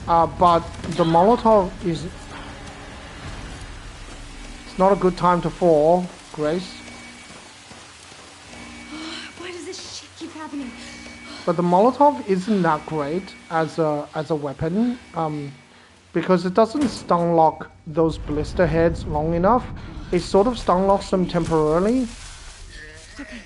[SPEAKER 1] But the Molotov is... It's not a good time to fall, Grace.
[SPEAKER 2] Why does this shit keep happening?
[SPEAKER 1] But the Molotov isn't that great as a weapon. Because it doesn't stun lock those blister heads long enough. It sort of stun locks them temporarily.
[SPEAKER 2] Okay.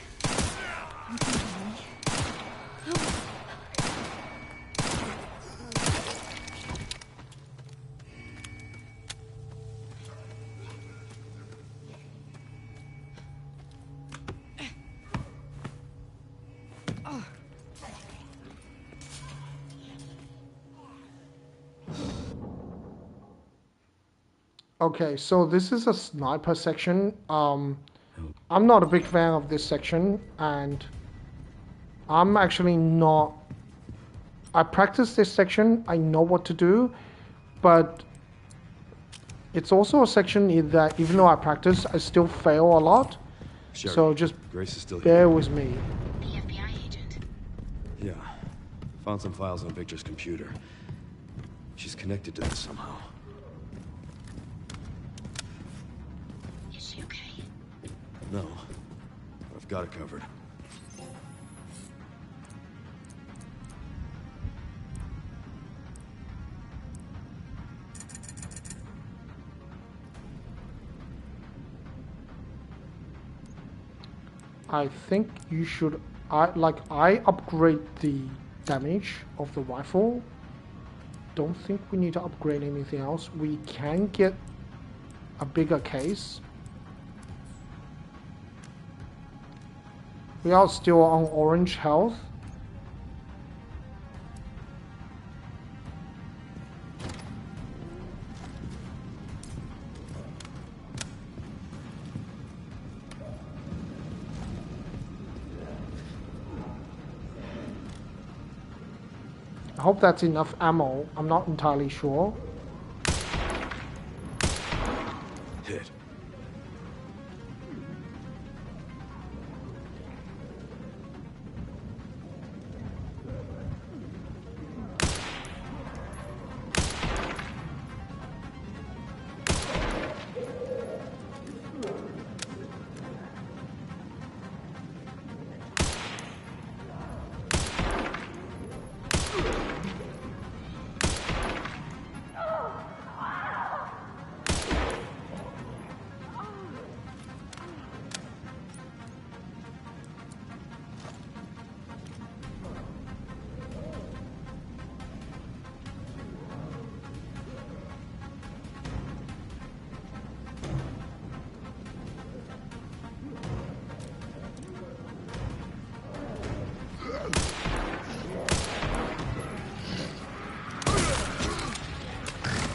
[SPEAKER 1] Okay, so this is a sniper section. I'm not a big fan of this section, and I'm actually not... I practice this section, I know what to do, but it's also a section that even though I practice, I still fail a lot.
[SPEAKER 4] Sherry,
[SPEAKER 1] so just
[SPEAKER 4] Grace is still
[SPEAKER 1] bear
[SPEAKER 4] here.
[SPEAKER 1] with me.
[SPEAKER 7] The FBI agent.
[SPEAKER 4] Yeah. Found some files on Victor's computer. She's connected to this somehow.
[SPEAKER 7] Is she okay?
[SPEAKER 4] No. I've got it covered.
[SPEAKER 1] I think you should... I upgrade the damage of the rifle. Don't think we need to upgrade anything else. We can get a bigger case. We are still on orange health. I hope that's enough ammo. I'm not entirely sure.
[SPEAKER 4] Hit.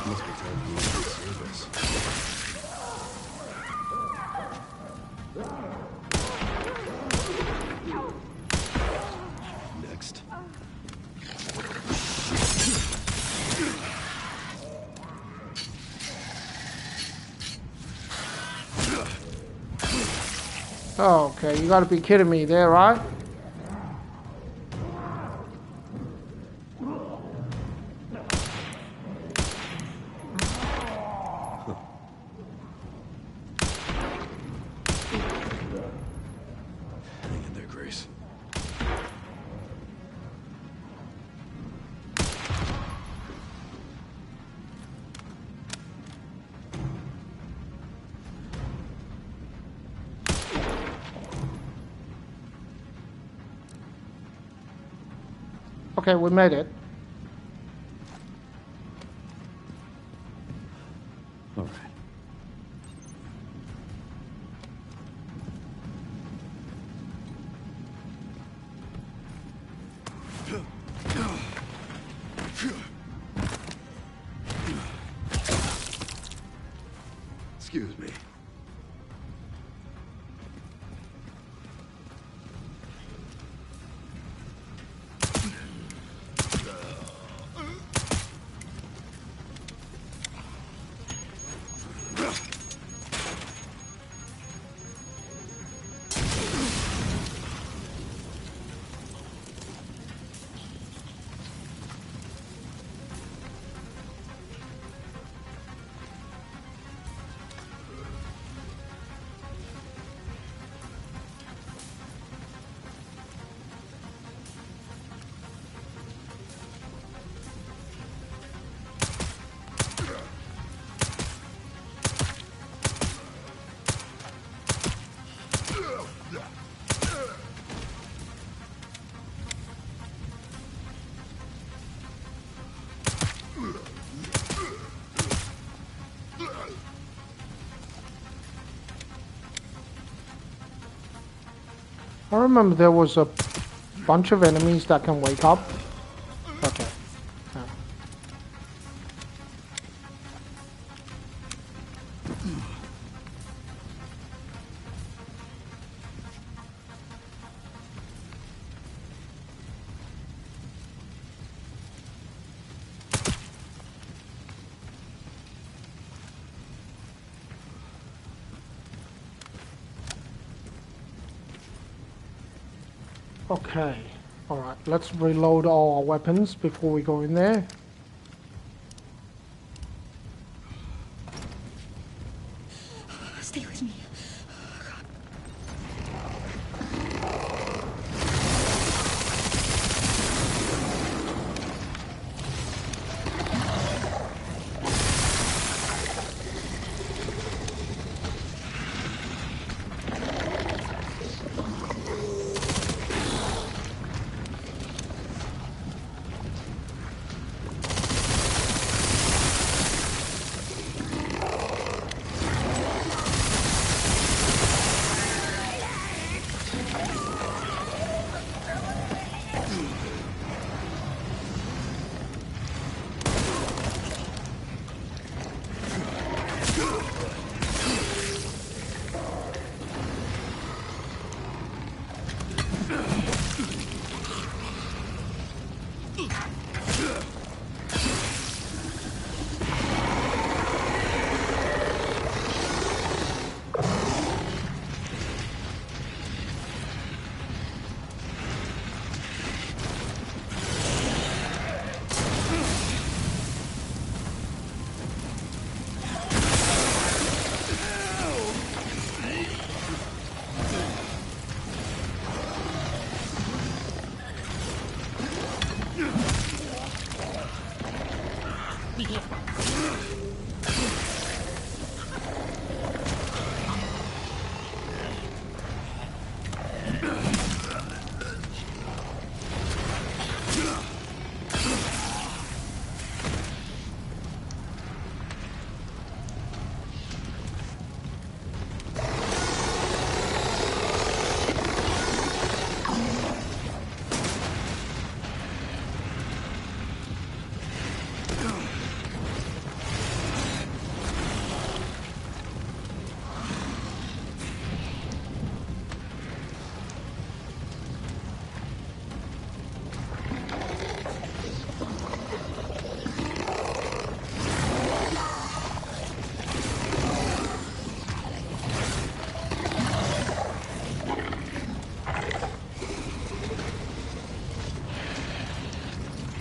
[SPEAKER 4] Must be time for me to service. Next.
[SPEAKER 1] Okay, you gotta be kidding me there, right?
[SPEAKER 4] Hang in there, Grace.
[SPEAKER 1] Okay, we made it.
[SPEAKER 4] All right. Excuse me.
[SPEAKER 1] I remember there was a bunch of enemies that can wake up. Okay. Yeah. Okay. Alright, let's reload all our weapons before we go in there.
[SPEAKER 2] Stay with me.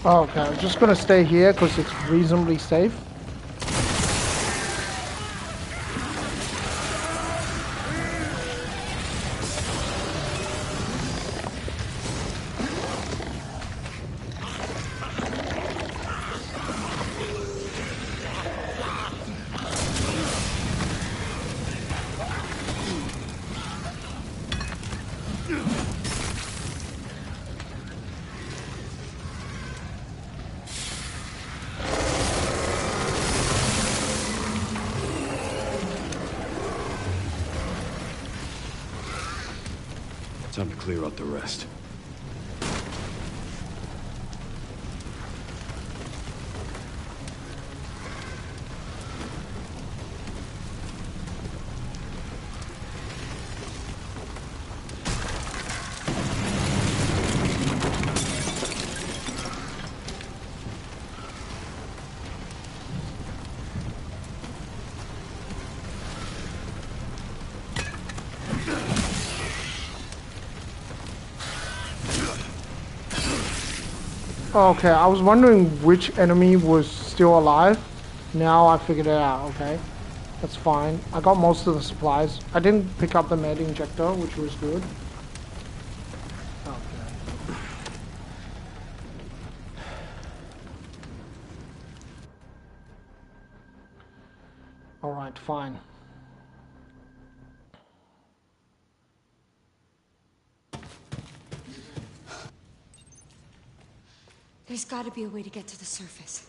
[SPEAKER 2] Okay, I'm just gonna stay here because it's reasonably safe.
[SPEAKER 4] Time to clear out the rest.
[SPEAKER 1] Okay, I was wondering which enemy was still alive. Now I figured it out, okay. That's fine. I got most of the supplies. I didn't pick up the med injector, which was good. Okay. Alright, fine.
[SPEAKER 2] There's got to be a way to get to the surface.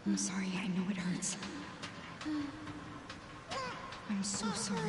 [SPEAKER 2] I'm sorry, I know it hurts. I'm so sorry.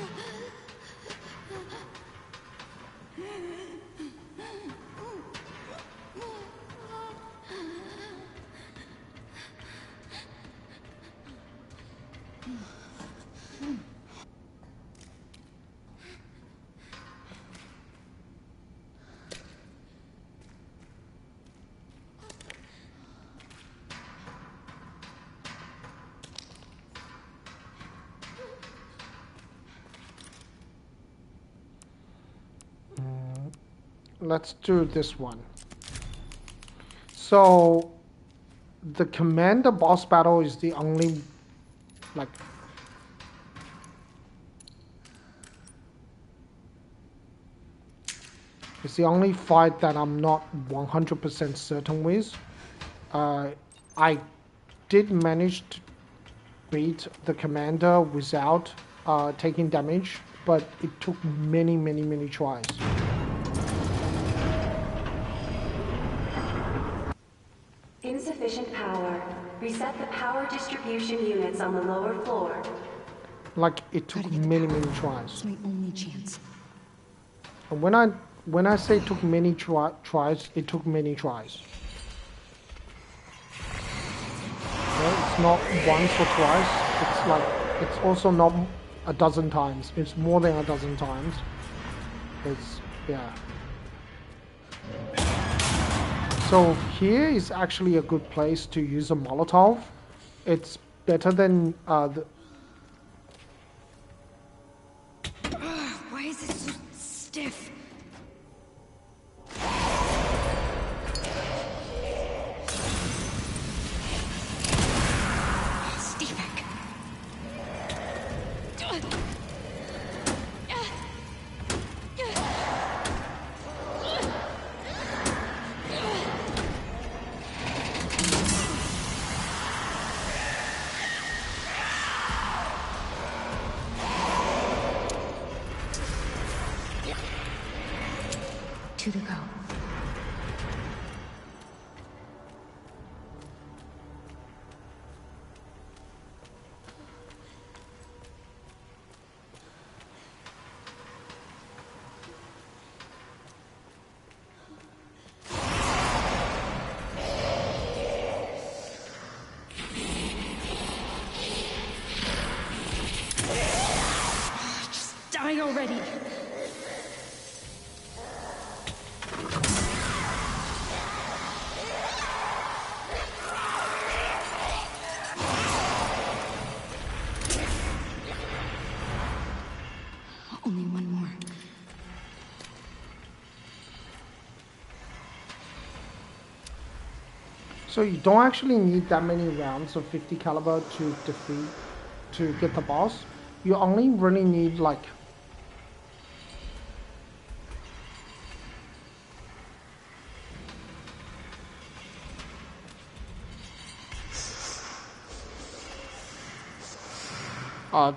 [SPEAKER 1] Let's do this one. So the commander boss battle is the only like it's the only fight that I'm not 100% certain with. I did manage to beat the commander without taking damage, but it took many tries.
[SPEAKER 10] Insufficient power. Reset the power distribution units on the lower floor.
[SPEAKER 1] Like, it took many tries.
[SPEAKER 2] It's my only chance.
[SPEAKER 1] And when I say it took many tries, it took many tries. Okay? It's not once or twice. It's like, it's also not a dozen times. It's more than a dozen times. It's, yeah. So here is actually a good place to use a Molotov. It's better than the...
[SPEAKER 2] Why is it so stiff? Stay back. Two to go. Just die already. Only one more.
[SPEAKER 1] So you don't actually need that many rounds of 50 caliber to get the boss. You only really need like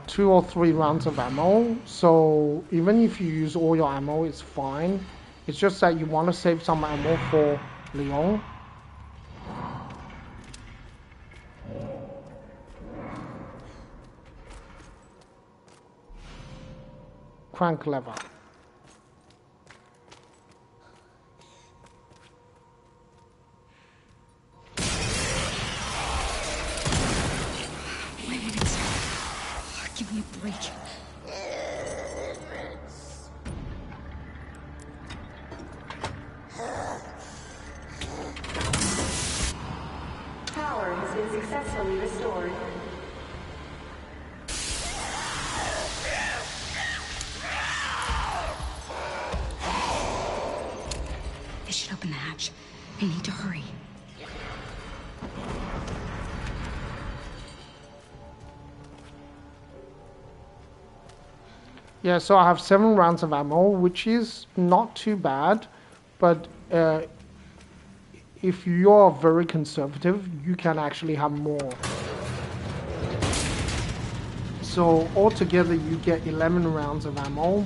[SPEAKER 1] 2 or 3 rounds of ammo. So even if you use all your ammo, it's fine. It's just that you want to save some ammo for Leon. Crank lever.
[SPEAKER 2] Give me a break.
[SPEAKER 10] Power has been successfully restored.
[SPEAKER 2] They should open the hatch. I need to hurry.
[SPEAKER 1] Yeah, so I have 7 rounds of ammo, which is not too bad, but if you're very conservative, you can actually have more. So altogether, you get 11 rounds of ammo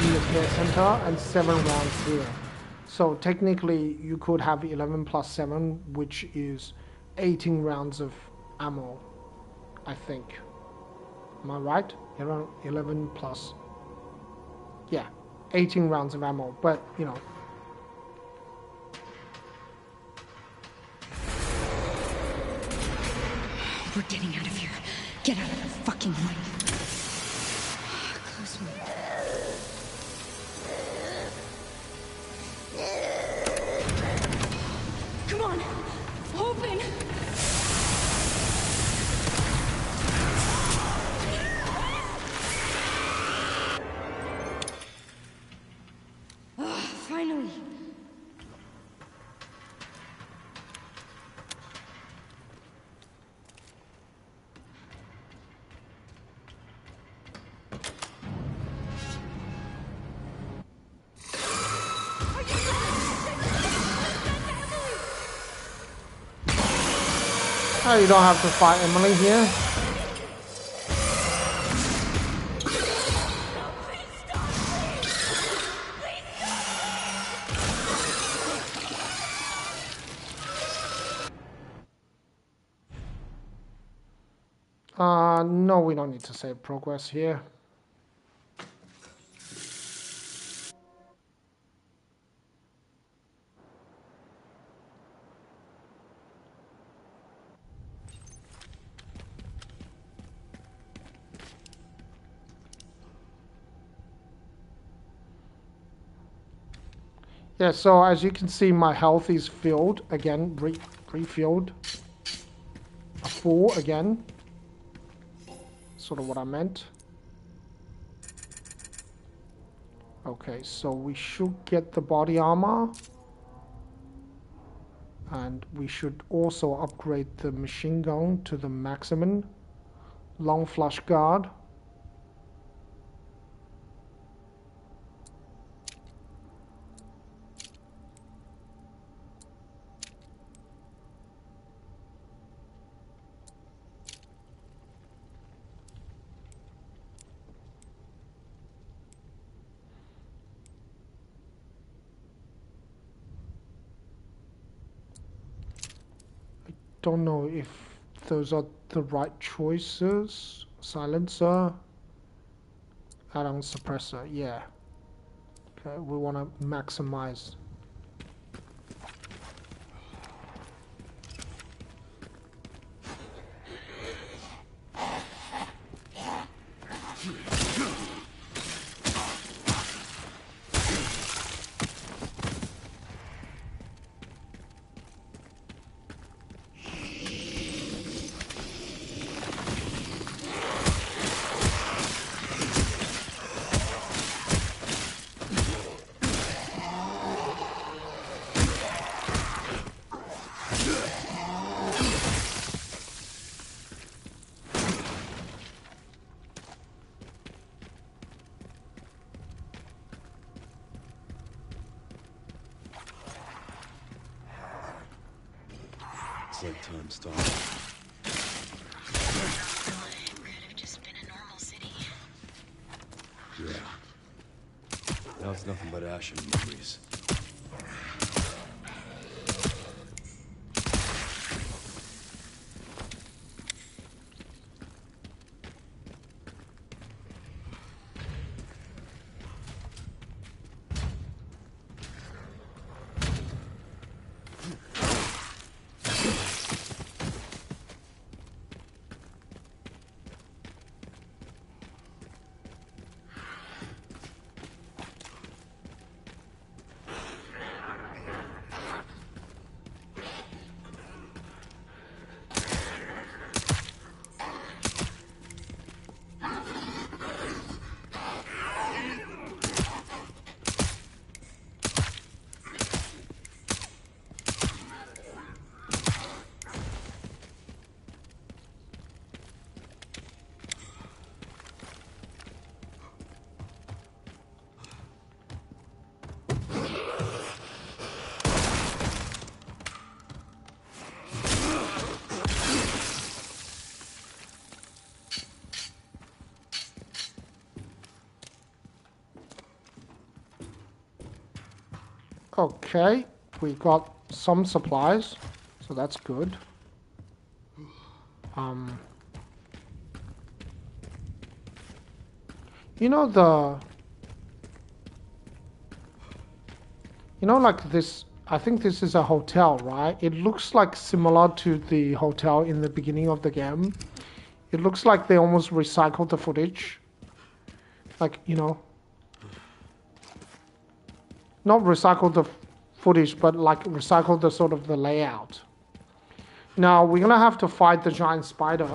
[SPEAKER 1] in the care center and 7 rounds here. So technically, you could have 11 plus 7, which is 18 rounds of ammo, I think. Am I right? 11 plus... Yeah, 18 rounds of ammo, but, you know.
[SPEAKER 2] We're getting out of here. Get out of the fucking way. Close me. Come on, open. Finally.
[SPEAKER 1] Oh, you don't have to fight Emily here. No, we don't need to save progress here. Yeah, so as you can see, my health is filled again, refilled. Full again. Sort of what I meant. Okay, so we should get the body armor. And we should also upgrade the machine gun to the maximum. Long flush guard. Don't know if those are the right choices. Silencer. Add-on suppressor, yeah. Okay, we want to maximize.
[SPEAKER 4] It's like time stopped.
[SPEAKER 7] It could have just been a normal
[SPEAKER 4] It's nothing but ash and memories.
[SPEAKER 1] Okay, we got some supplies, so that's good. You know like this, I think this is a hotel, right? It looks like similar to the hotel in the beginning of the game. It looks like they almost recycled the footage. Like, not recycled the footage, but like recycled the sort of the layout. Now we're gonna have to fight the giant spider.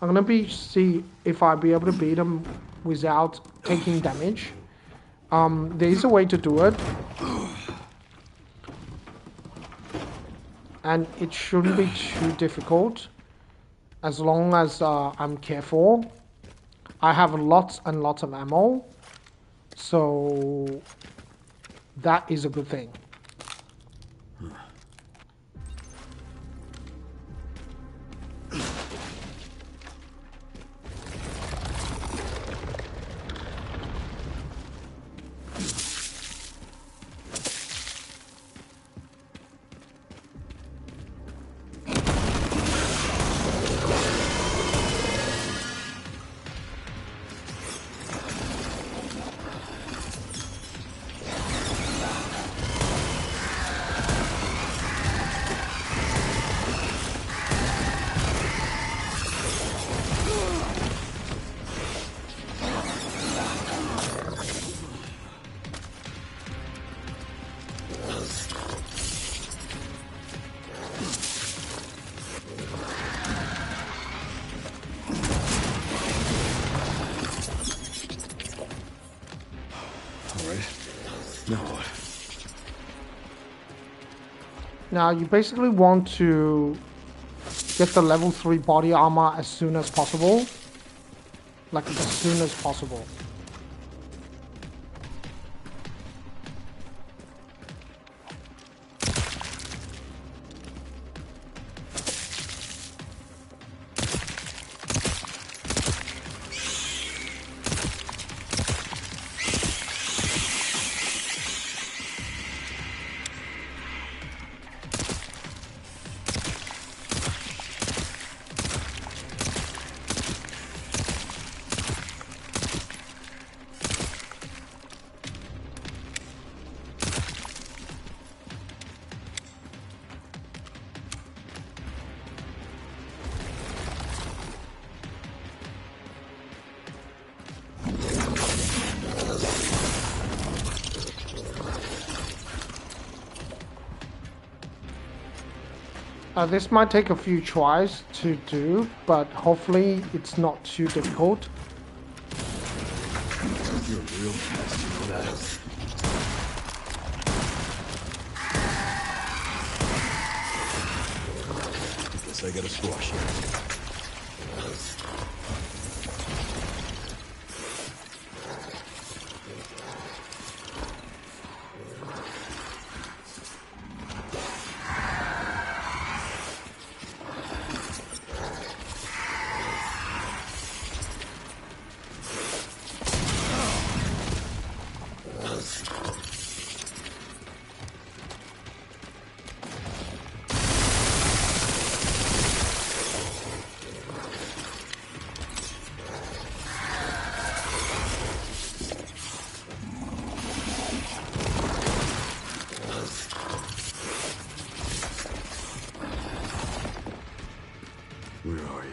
[SPEAKER 1] I'm gonna see if I'll be able to beat him without taking damage. There is a way to do it, and it shouldn't be too difficult as long as I'm careful. I have lots and lots of ammo, so that is a good thing. Now you basically want to get the level 3 body armor as soon as possible. Like as soon as possible. This might take a few tries to do, but hopefully it's not too difficult.
[SPEAKER 4] You're a real test, you know that. Guess I gotta squash you. Where are you?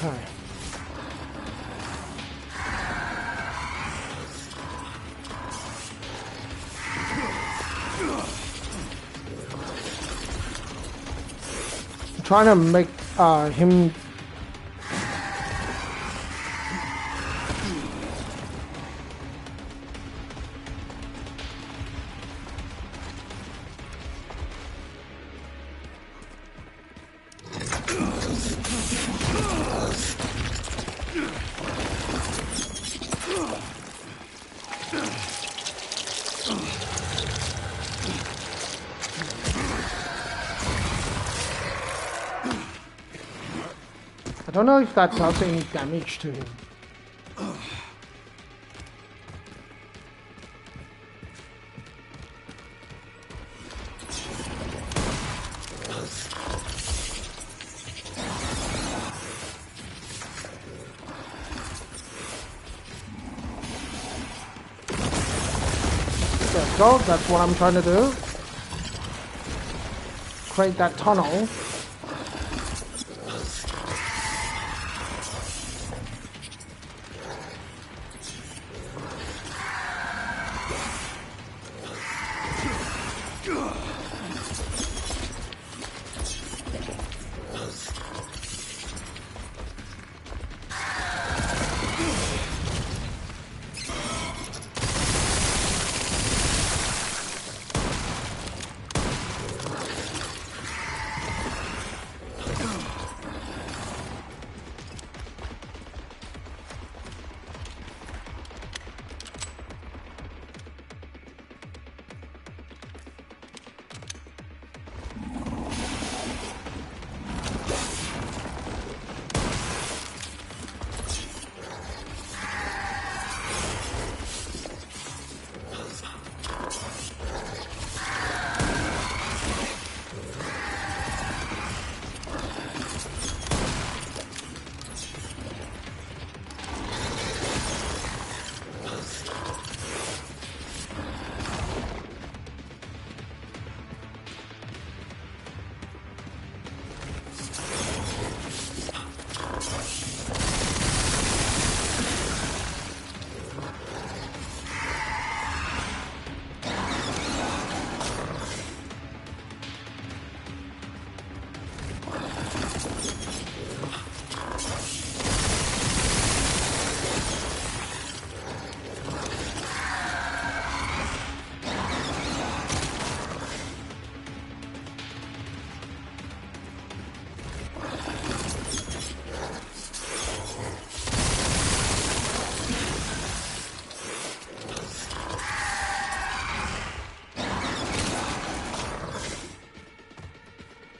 [SPEAKER 1] Okay. I'm trying to make him. I don't know if that does any damage to him. There we go, that's what I'm trying to do. Create that tunnel.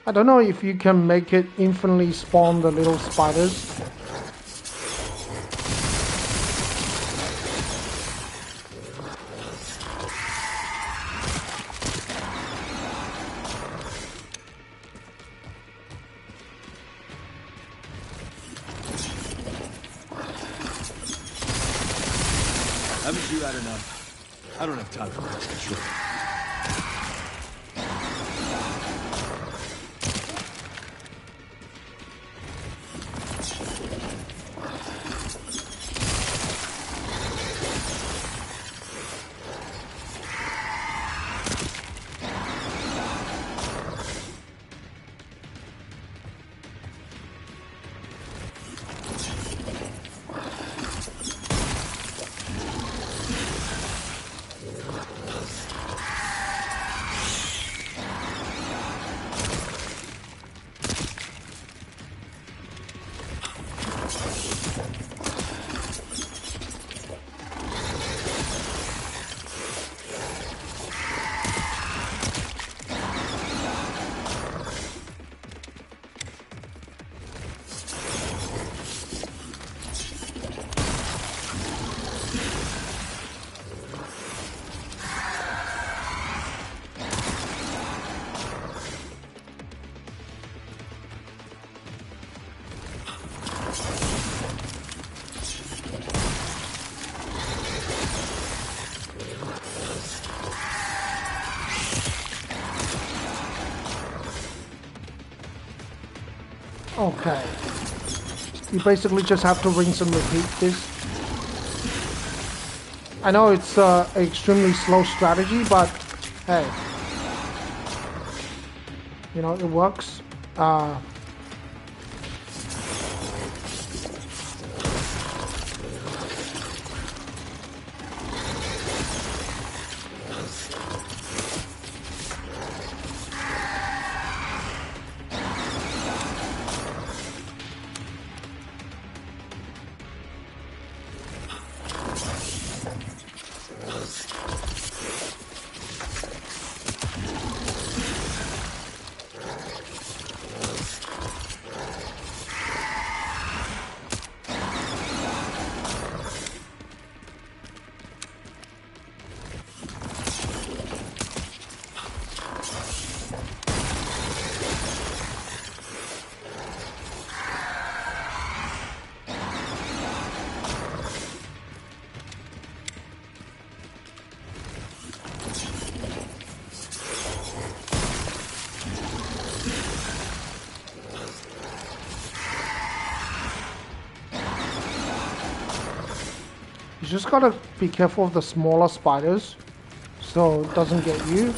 [SPEAKER 1] I don't know if you can make it infinitely spawn the little spiders.
[SPEAKER 5] Haven't you had enough? I don't have time for this control.
[SPEAKER 1] Okay. You basically just have to rinse and repeat this. I know it's an extremely slow strategy, but hey. You know, it works. You just gotta be careful of the smaller spiders so it doesn't get you.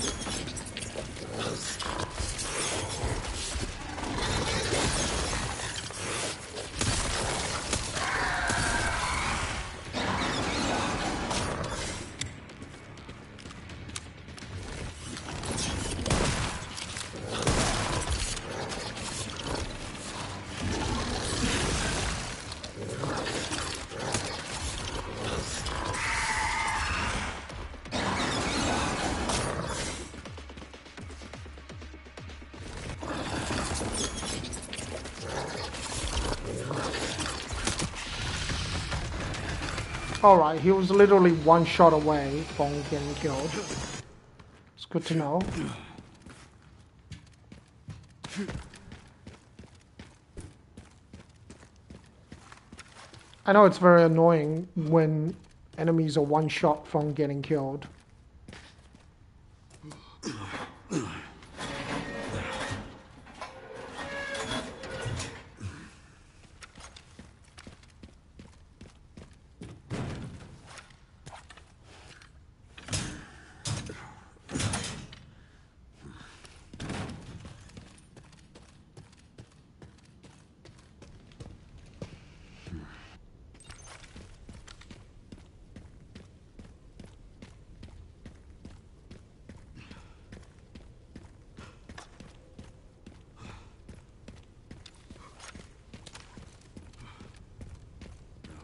[SPEAKER 1] Alright, he was literally one shot away from getting killed. It's good to know. I know it's very annoying when enemies are one shot from getting killed.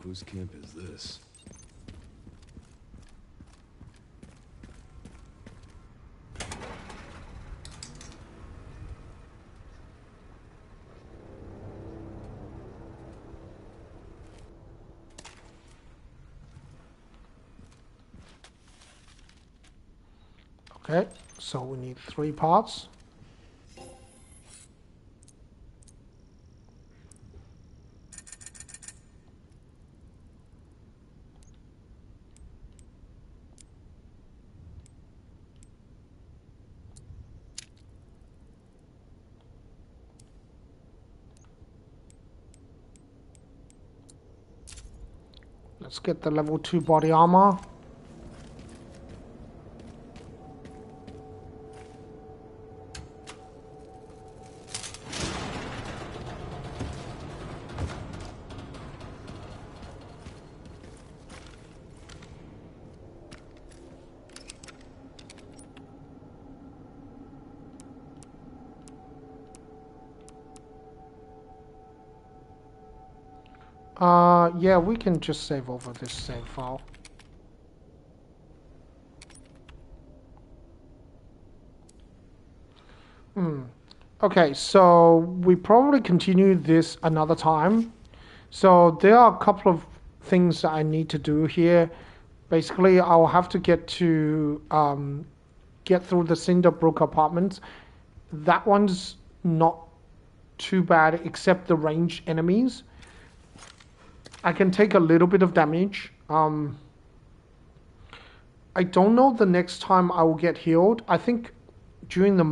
[SPEAKER 4] Whose camp is this?
[SPEAKER 1] Okay, so we need 3 parts. Let's get the level 2 body armor. Yeah, we can just save over this save file. Okay, so we probably continue this another time. So there are a couple of things that I need to do here. Basically, I'll have to get through the Cinderbrook apartments. That one's not too bad, except the ranged enemies. I can take a little bit of damage. I don't know the next time I will get healed. I think during the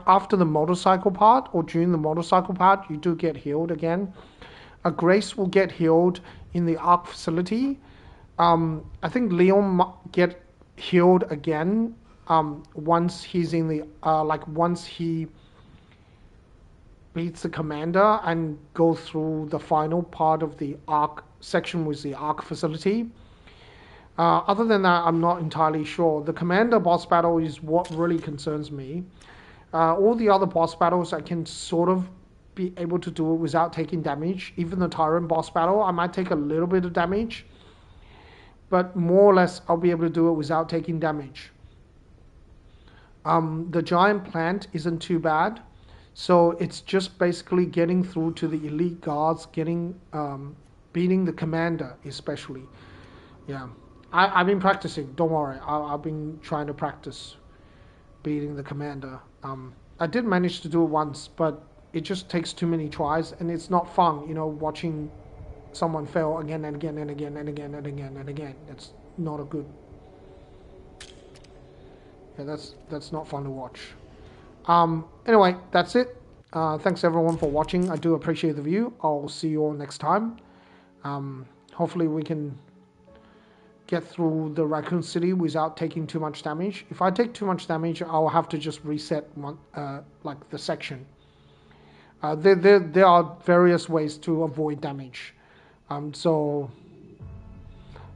[SPEAKER 1] after the motorcycle part, or during the motorcycle part, you do get healed again. Grace will get healed in the ARC facility. I think Leon might get healed again once he's in the once he beats the commander and go through the final part of the ARC section with the ARC facility. Other than that, I'm not entirely sure. The commander boss battle is what really concerns me. All the other boss battles I can sort of be able to do it without taking damage. Even the Tyrant boss battle, I might take a little bit of damage, but more or less I'll be able to do it without taking damage. The giant plant isn't too bad. So it's just basically getting through to the elite guards, beating the commander especially. Yeah, I've been practicing, don't worry. I've been trying to practice beating the commander. I did manage to do it once, but it just takes too many tries and it's not fun, watching someone fail again and again and again and again and again and again. That's not a good... Yeah, that's not fun to watch. Anyway, that's it. Thanks everyone for watching. I do appreciate the view. I'll see you all next time. Hopefully we can get through the Raccoon City without taking too much damage. If I take too much damage, I'll have to just reset the section. There are various ways to avoid damage. So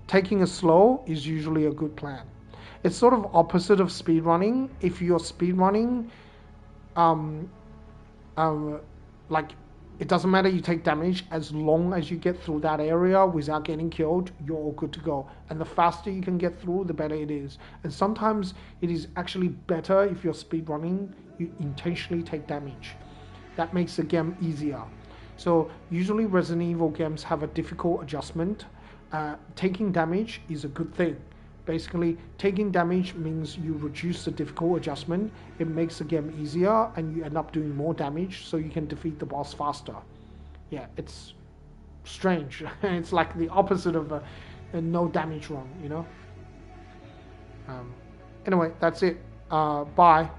[SPEAKER 1] taking it slow is usually a good plan. It's sort of opposite of speedrunning. If you're speedrunning, it doesn't matter, you take damage, as long as you get through that area without getting killed, you're all good to go. And the faster you can get through, the better it is. And sometimes it is actually better if you're speedrunning, you intentionally take damage. That makes the game easier. So usually Resident Evil games have a difficult adjustment. Taking damage is a good thing. Basically, taking damage means you reduce the difficult adjustment. It makes the game easier and you end up doing more damage so you can defeat the boss faster. Yeah, it's strange. It's like the opposite of a no damage run, Anyway, that's it. Bye.